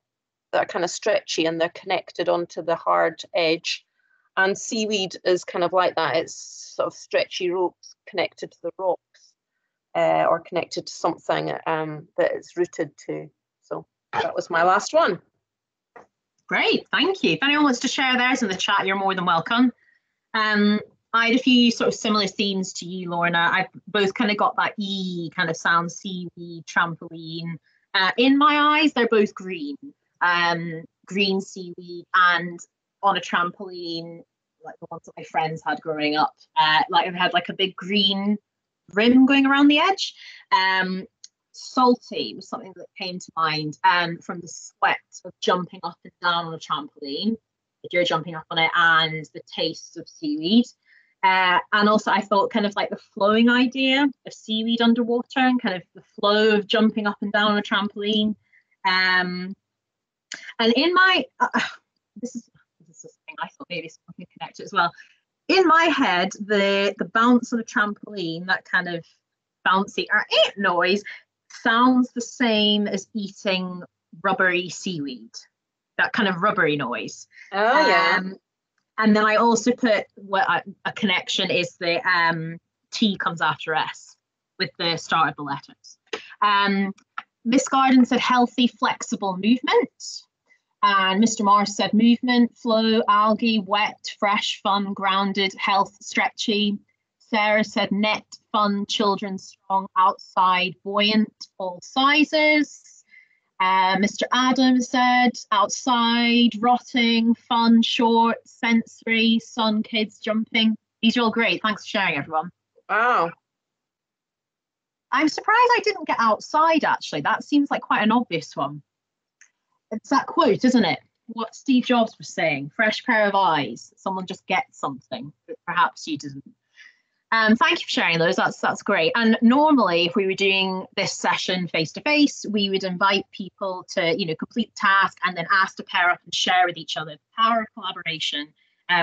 that are kind of stretchy, and they're connected onto the hard edge. And seaweed is kind of like that. It's sort of stretchy ropes connected to the rocks or connected to something that it's rooted to. So that was my last one. Great, thank you. If anyone wants to share theirs in the chat, you're more than welcome. I had a few sort of similar themes to you, Lorna. I both kind of got that E kind of sound, seaweed, trampoline. In my eyes, they're both green. Green seaweed, and on a trampoline, like the ones that my friends had growing up. Like it had like a big green rim going around the edge. Salty was something that came to mind from the sweat of jumping up and down on a trampoline, if you're jumping up on it, and the taste of seaweed. And also I thought kind of like the flowing idea of seaweed underwater and kind of the flow of jumping up and down on a trampoline. And in my, this is something I thought maybe someone could connect to as well. In my head, the bounce of a trampoline, that kind of bouncy noise, sounds the same as eating rubbery seaweed, that kind of rubbery noise. Oh, yeah. And then I also put a connection is the T comes after S with the start of the letters. Miss Garden said healthy, flexible movement. And Mr. Morris said movement, flow, algae, wet, fresh, fun, grounded, health, stretchy. Sarah said net, fun, children, strong, outside, buoyant, all sizes. Mr. Adams said outside, rotting, fun, short, sensory, sun, kids, jumping. These are all great. Thanks for sharing, everyone. Wow. I'm surprised I didn't get outside, actually. That seems like quite an obvious one. It's that quote, isn't it? What Steve Jobs was saying, fresh pair of eyes. Someone just gets something, but perhaps you didn't. Thank you for sharing those. That's great. And normally, if we were doing this session face to face, we would invite people to, complete the task and then ask to pair up and share with each other. The power of collaboration,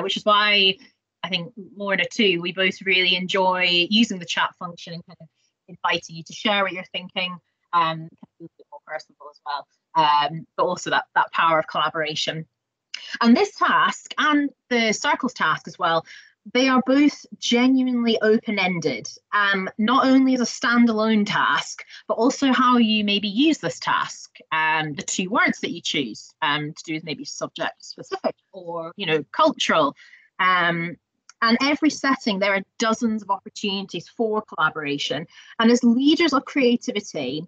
which is why I think Lorna too, we both really enjoy using the chat function and kind of inviting you to share what you're thinking, kind of a bit more personal as well. But also that power of collaboration. And this task and the circles task as well, they are both genuinely open-ended, not only as a standalone task, but also how you maybe use this task, the two words that you choose to do with maybe subject specific or, cultural. And every setting, there are dozens of opportunities for collaboration. And as leaders of creativity,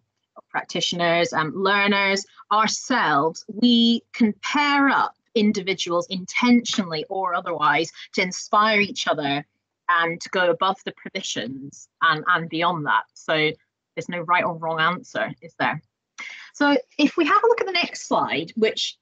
practitioners, learners, ourselves, we can pair up individuals intentionally or otherwise to inspire each other and to go above the provisions and beyond that. So there's no right or wrong answer, is there? So if we have a look at the next slide, which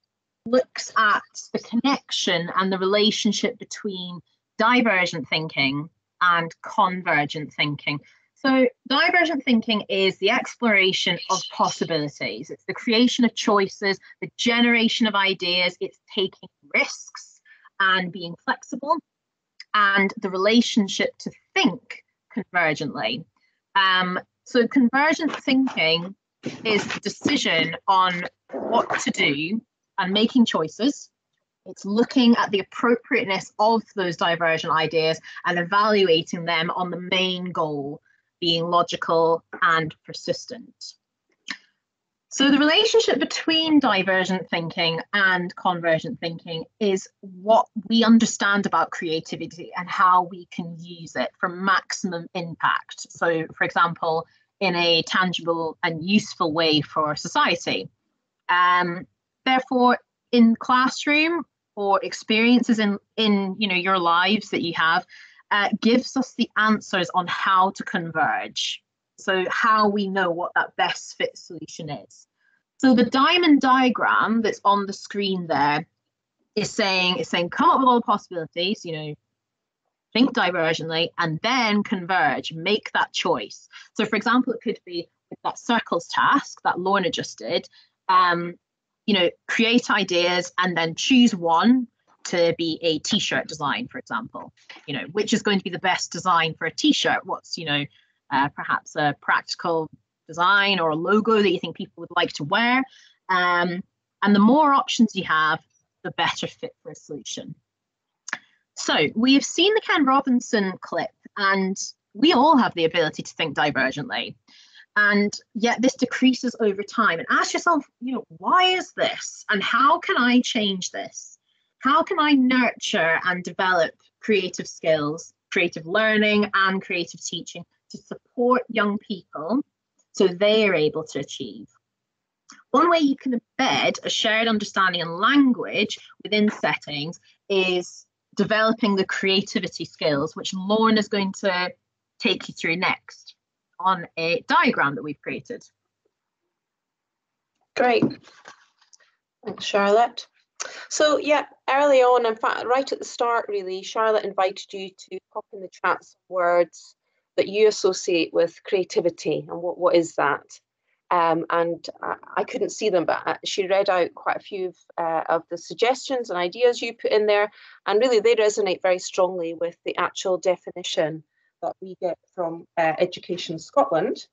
looks at the connection and the relationship between divergent thinking and convergent thinking. So divergent thinking is the exploration of possibilities. It's the creation of choices, the generation of ideas. It's taking risks and being flexible, and the relationship to think convergently. So convergent thinking is the decision on what to do and making choices. It's looking at the appropriateness of those divergent ideas and evaluating them on the main goal, being logical and persistent. So the relationship between divergent thinking and convergent thinking is what we understand about creativity and how we can use it for maximum impact. So, for example, in a tangible and useful way for society. Therefore, in classroom or experiences in your lives that you have, gives us the answers on how to converge. So how we know what that best fit solution is. So the diamond diagram that's on the screen there is saying come up with all the possibilities, think divergently, and then converge, make that choice. So for example, it could be with that circles task that Lorna just did, create ideas and then choose one to be a t-shirt design, for example, which is going to be the best design for a t-shirt. What's, perhaps a practical design or a logo that you think people would like to wear. And the more options you have, the better fit for a solution. So we have seen the Ken Robinson clip, and we all have the ability to think divergently. And yet this decreases over time. And ask yourself, why is this? And how can I change this? How can I nurture and develop creative skills, creative learning, and creative teaching to support young people so they are able to achieve? One way you can embed a shared understanding and language within settings is developing the creativity skills, which Lauren is going to take you through next on a diagram that we've created. Great. Thanks, Charlotte. So yeah, early on, in fact, right at the start, really, Charlotte invited you to pop in the chat some words that you associate with creativity, and what is that? And I couldn't see them, but she read out quite a few of the suggestions and ideas you put in there, and really they resonate very strongly with the actual definition that we get from Education Scotland,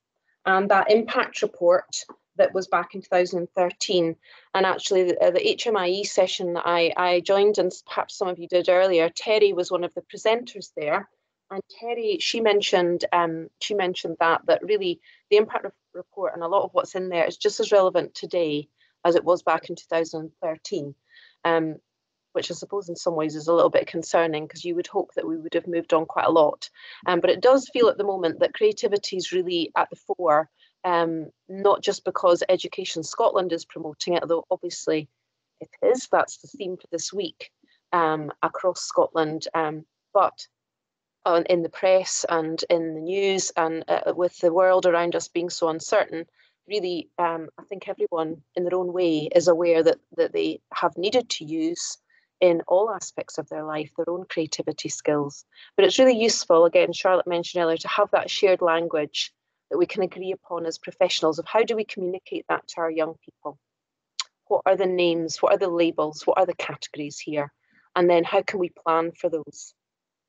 and that impact report that was back in 2013. And actually the HMIE session that I joined, and perhaps some of you did earlier, Terry was one of the presenters there. And Terry, she mentioned that really the impact report and a lot of what's in there is just as relevant today as it was back in 2013, which I suppose in some ways is a little bit concerning, because you would hope that we would have moved on quite a lot. But it does feel at the moment that creativity is really at the fore, not just because Education Scotland is promoting it, although obviously it is. That's the theme for this week across Scotland, but in the press and in the news, and with the world around us being so uncertain, really, I think everyone in their own way is aware that they have needed to use in all aspects of their life their own creativity skills. But it's really useful, again, Charlotte mentioned earlier, to have that shared language that we can agree upon as professionals of how do we communicate that to our young people. What are the names? What are the labels? What are the categories here? And then how can we plan for those?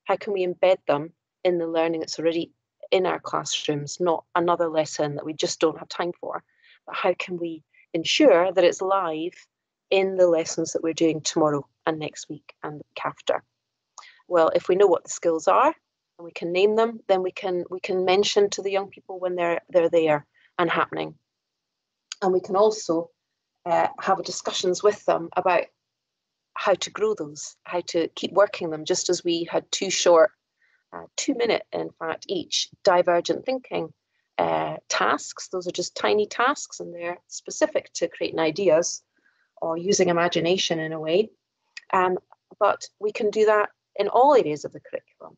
How can we embed them in the learning that's already in our classrooms, not another lesson that we just don't have time for, but how can we ensure that it's live in the lessons that we're doing tomorrow and next week and the week after? Well, if we know what the skills are and we can name them, then we can mention to the young people when they're there and happening. And we can also have discussions with them about how to grow those, how to keep working them, just as we had two short, 2-minute, in fact, each Divergent Thinking tasks. Those are just tiny tasks, and they're specific to creating ideas or using imagination in a way. But we can do that in all areas of the curriculum.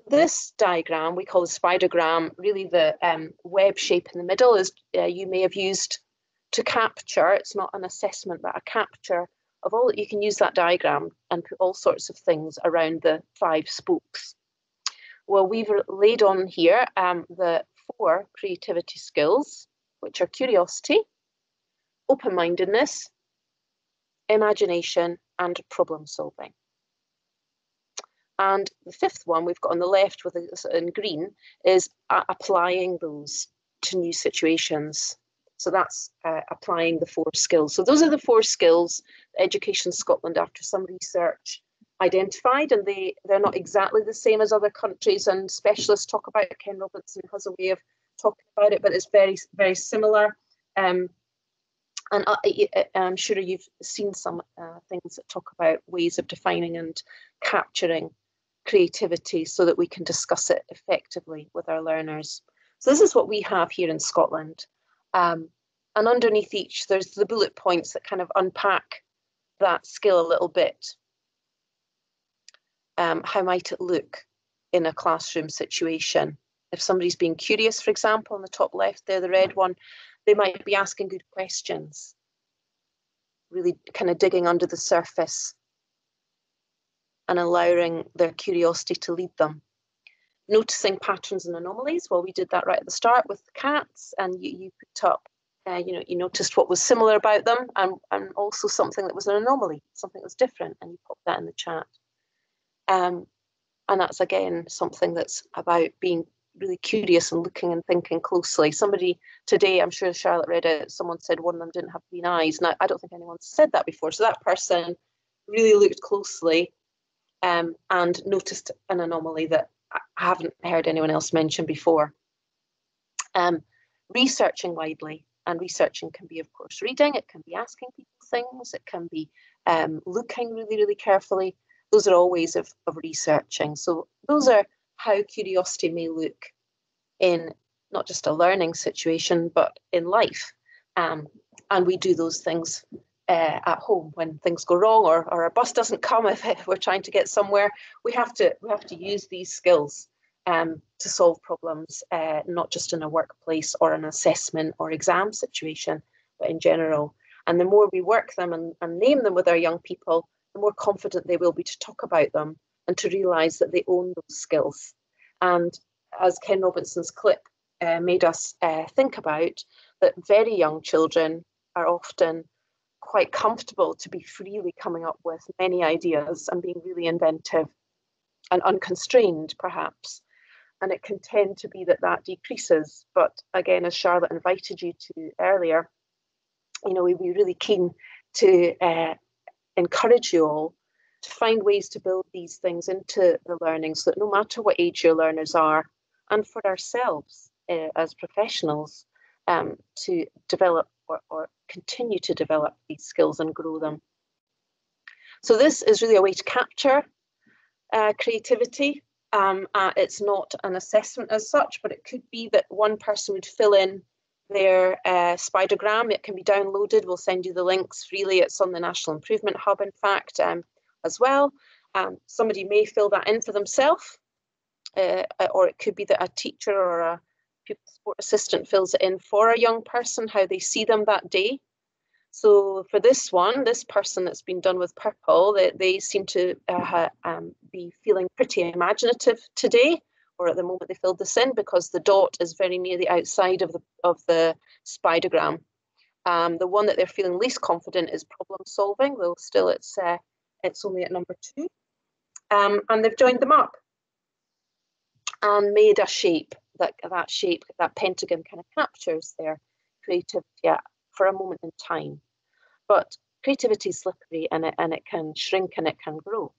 This diagram we call the spidergram. Really, the web shape in the middle is you may have used to capture. It's not an assessment, but a capture of all. You can use that diagram and put all sorts of things around the 5 spokes. Well, we've laid on here the 4 creativity skills, which are curiosity, open-mindedness, imagination, and problem solving. And the 5th one we've got on the left with in green is applying those to new situations. So that's applying the 4 skills. So those are the 4 skills Education Scotland, after some research, identified, and they're not exactly the same as other countries and specialists talk about. Ken Robinson has a way of talking about it, but it's very, very similar. And I'm sure you've seen some things that talk about ways of defining and capturing creativity so that we can discuss it effectively with our learners. So this is what we have here in Scotland. And underneath each, there's the bullet points that kind of unpack that skill a little bit. How might it look in a classroom situation? If somebody's being curious, for example, on the top left there, the red one, they might be asking good questions, really kind of digging under the surface and allowing their curiosity to lead them. Noticing patterns and anomalies. Well, we did that right at the start with the cats, and you put up, you noticed what was similar about them, and also something that was an anomaly, something that was different, and you popped that in the chat. And that's again something that's about being really curious and looking and thinking closely. Somebody today, I'm sure Charlotte read it, someone said one of them didn't have green eyes. Now, I don't think anyone said that before. So that person really looked closely and noticed an anomaly that I haven't heard anyone else mention before. Researching widely, and researching can be, of course, reading. It can be asking people things. It can be looking really, really carefully. Those are all ways of researching. So those are how curiosity may look in not just a learning situation, but in life. And we do those things at home when things go wrong, or our bus doesn't come if we're trying to get somewhere. We have to use these skills to solve problems, not just in a workplace or an assessment or exam situation, but in general. And the more we work them and name them with our young people, the more confident they will be to talk about them and to realise that they own those skills. And as Ken Robinson's clip made us think about, that very young children are often quite comfortable to be freely coming up with many ideas and being really inventive and unconstrained, perhaps. And it can tend to be that decreases. But again, as Charlotte invited you to earlier, we'd be really keen to encourage you all to find ways to build these things into the learning, so that no matter what age your learners are, and for ourselves as professionals, to develop or continue to develop these skills and grow them. So this is really a way to capture creativity. It's not an assessment as such, but it could be that one person would fill in their spidergram. It can be downloaded. We'll send you the links freely. It's on the National Improvement Hub, in fact, as well. Somebody may fill that in for themselves, or it could be that a teacher or a pupil support assistant fills it in for a young person, how they see them that day. So for this person that's been done with purple, they seem to be feeling pretty imaginative today, or at the moment they filled this in, because the dot is very near the outside of the spidergram. The one that they're feeling least confident is problem solving, though still it's only at number 2. And they've joined them up and made a shape. That shape, that pentagon, kind of captures their creativity for a moment in time. But creativity is slippery, and it can shrink and it can grow,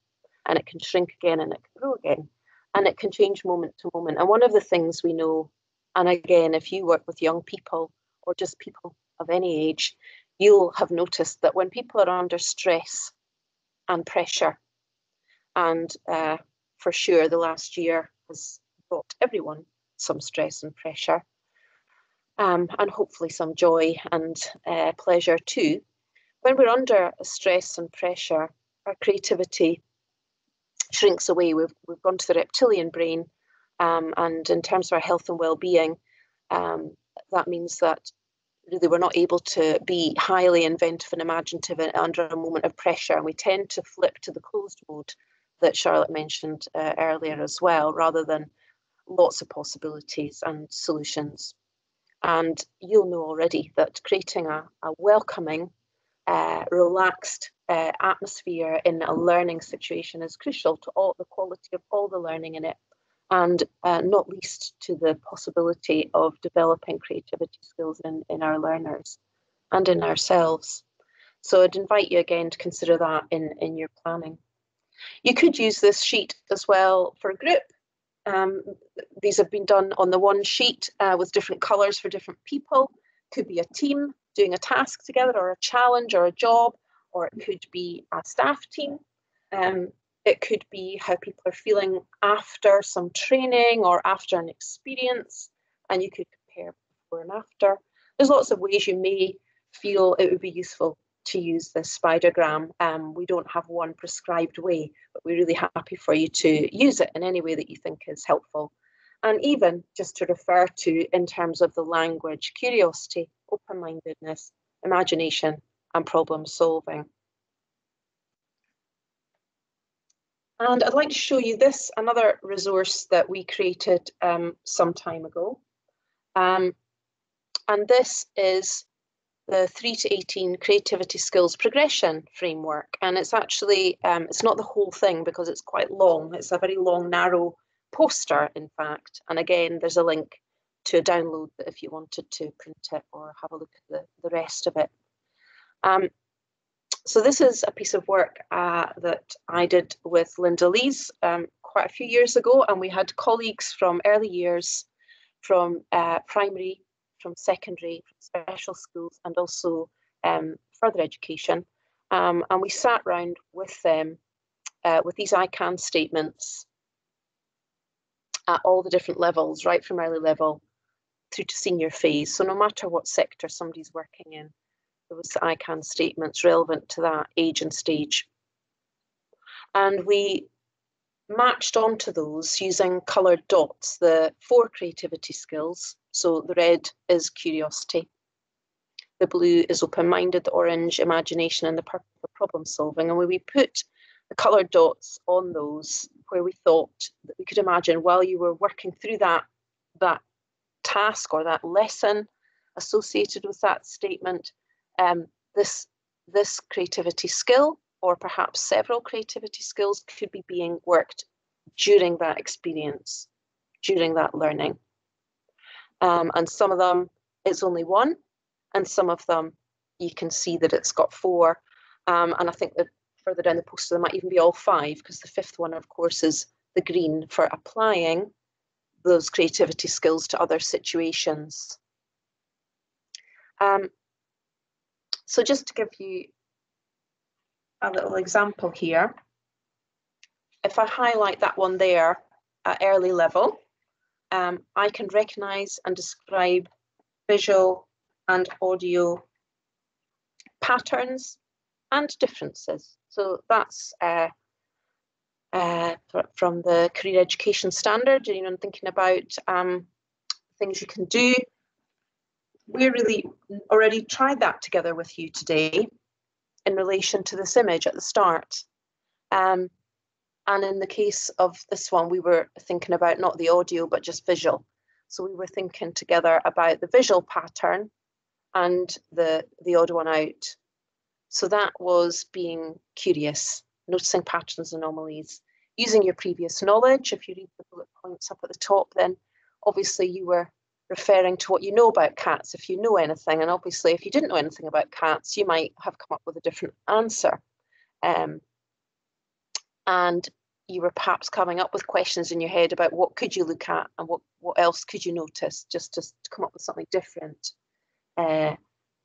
and it can shrink again and it can grow again, and it can change moment to moment. And one of the things we know, and again, if you work with young people or just people of any age, you'll have noticed that when people are under stress and pressure, and for sure the last year has brought everyone some stress and pressure, and hopefully some joy and pleasure too. When we're under stress and pressure, our creativity shrinks away. We've gone to the reptilian brain, and in terms of our health and well-being, that means that really we're not able to be highly inventive and imaginative under a moment of pressure, and we tend to flip to the closed mode that Charlotte mentioned earlier as well, rather than lots of possibilities and solutions. And you'll know already that creating a welcoming, relaxed atmosphere in a learning situation is crucial to the quality of all the learning in it, and not least to the possibility of developing creativity skills in our learners and in ourselves. So I'd invite you again to consider that in your planning. You could use this sheet as well for a group. These have been done on the one sheet with different colours for different people. Could be a team doing a task together, or a challenge, or a job, or it could be a staff team. It could be how people are feeling after some training or after an experience, and you could compare before and after. There's lots of ways you may feel it would be useful to use this spidergram. We don't have one prescribed way, but we're really happy for you to use it in any way that you think is helpful. And even just to refer to in terms of the language, curiosity, open-mindedness, imagination, and problem solving. And I'd like to show you this, another resource that we created some time ago. And this is the 3 to 18 Creativity Skills Progression Framework. And it's actually, it's not the whole thing because it's quite long. It's a very long, narrow poster, in fact. And again, there's a link to a download if you wanted to print it or have a look at the rest of it. So this is a piece of work that I did with Linda Lees quite a few years ago, and we had colleagues from early years, from primary, from secondary, from special schools, and also further education. And we sat round with them with these I can statements at all the different levels, right from early level through to senior phase. So no matter what sector somebody's working in, those ICANN statements relevant to that age and stage. And we matched onto those using coloured dots, the 4 creativity skills. So the red is curiosity, the blue is open-minded, the orange imagination, and the purple for problem solving. And when we put the coloured dots on those where we thought that we could imagine while you were working through that task or that lesson associated with that statement, this creativity skill, or perhaps several creativity skills, could be being worked during that experience, during that learning. And some of them it's only 1, and some of them you can see that it's got 4. And I think that further down the poster there might even be all 5, because the 5th one, of course, is the green for applying those creativity skills to other situations. So just to give you a little example here, if I highlight that one there at early level, I can recognise and describe visual and audio patterns and differences. So that's from the career education standard, you know, thinking about things you can do. We really already tried that together with you today in relation to this image at the start. And in the case of this one, we were thinking about not the audio, but just visual. So we were thinking together about the visual pattern and the odd one out. So that was being curious, noticing patterns, anomalies, using your previous knowledge. If you read the bullet points up at the top, then obviously you were referring to what you know about cats, if you know anything. And obviously, if you didn't know anything about cats, you might have come up with a different answer. And you were perhaps coming up with questions in your head about what could you look at and what else could you notice, just to come up with something different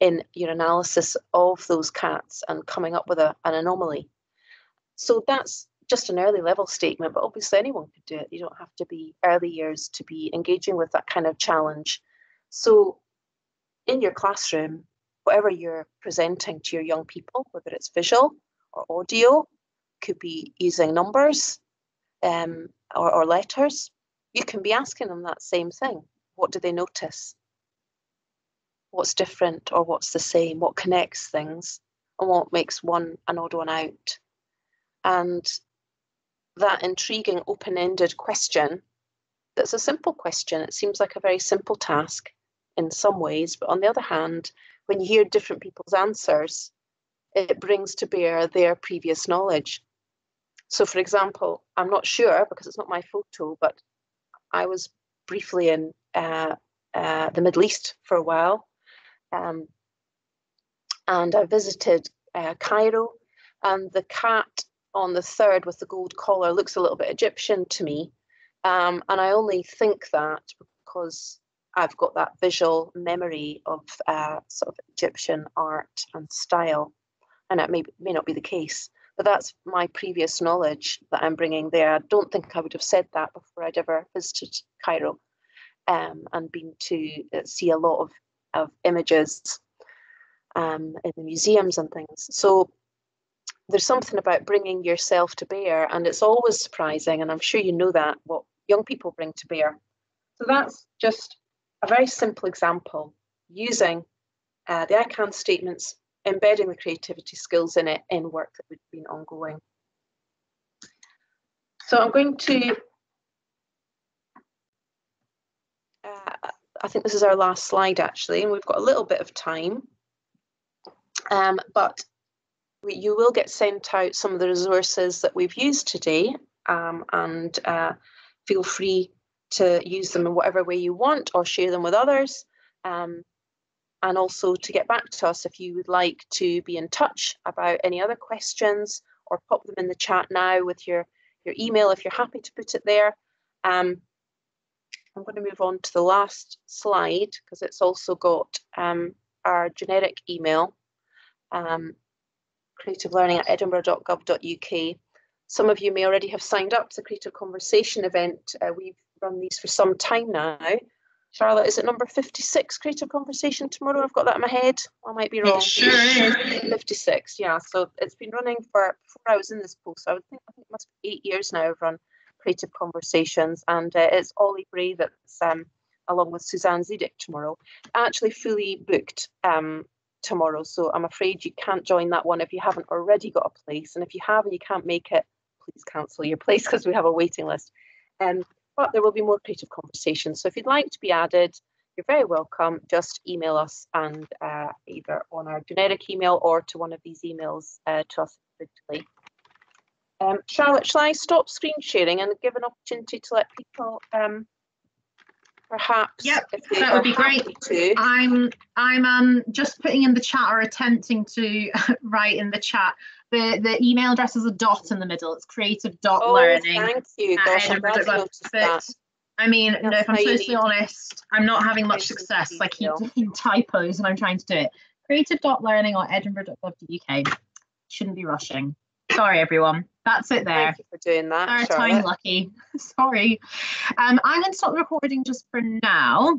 in your analysis of those cats and coming up with an anomaly. So that's just an early level statement, but obviously anyone could do it. You don't have to be early years to be engaging with that kind of challenge. So in your classroom, whatever you're presenting to your young people, whether it's visual or audio, could be using numbers or letters, you can be asking them that same thing. What do they notice? What's different or what's the same? What connects things and what makes one an odd one out? And that intriguing open-ended question, that's a simple question. It seems like a very simple task in some ways, but on the other hand, when you hear different people's answers, it brings to bear their previous knowledge. So for example, I'm not sure because it's not my photo, but I was briefly in the Middle East for a while, and I visited Cairo, and the cat on the third with the gold collar looks a little bit Egyptian to me, and I only think that because I've got that visual memory of sort of Egyptian art and style, and it may not be the case, but that's my previous knowledge that I'm bringing there. I don't think I would have said that before I'd ever visited Cairo and been to see a lot of images in the museums and things. So there's something about bringing yourself to bear, and it's always surprising, and I'm sure you know that, what young people bring to bear. So that's just a very simple example, using the ICANN statements, embedding the creativity skills in it in work that would have been ongoing. So I'm going to, I think this is our last slide actually, and we've got a little bit of time, but you will get sent out some of the resources that we've used today, and feel free to use them in whatever way you want or share them with others. And also to get back to us if you would like to be in touch about any other questions, or pop them in the chat now with your email if you're happy to put it there. I'm going to move on to the last slide because it's also got our generic email, creativelearning@edinburgh.gov.uk. Some of you may already have signed up to the Creative Conversation event. We've run these for some time now, Charlotte, is it number 56, Creative Conversation tomorrow? I've got that in my head. I might be wrong. It sure is. 56, yeah. So it's been running for, before I was in this post, I think it must be 8 years now I've run Creative Conversations, and it's Ollie Bray that's along with Suzanne Zedek tomorrow. Actually fully booked tomorrow, so I'm afraid you can't join that one if you haven't already got a place, and if you have and you can't make it, please cancel your place because we have a waiting list. But there will be more Creative Conversations, so if you'd like to be added, you're very welcome. Just email us, and either on our generic email or to one of these emails to us individually. Charlotte, shall I stop screen sharing and give an opportunity to let people perhaps, yep, if they that would be great. To. I'm just putting in the chat, or attempting to write in the chat. The email address is a dot in the middle. It's creative.learning. Oh, thank you. Gosh, I'm glad you noticed that. I mean, no, if I'm totally honest, I'm not having much success. I keep doing typos and I'm trying to do it. Creative.learning or edinburgh.gov.uk. Shouldn't be rushing. Sorry, everyone. That's it there. Thank you for doing that, Third time lucky. Sorry. I'm going to stop the recording just for now.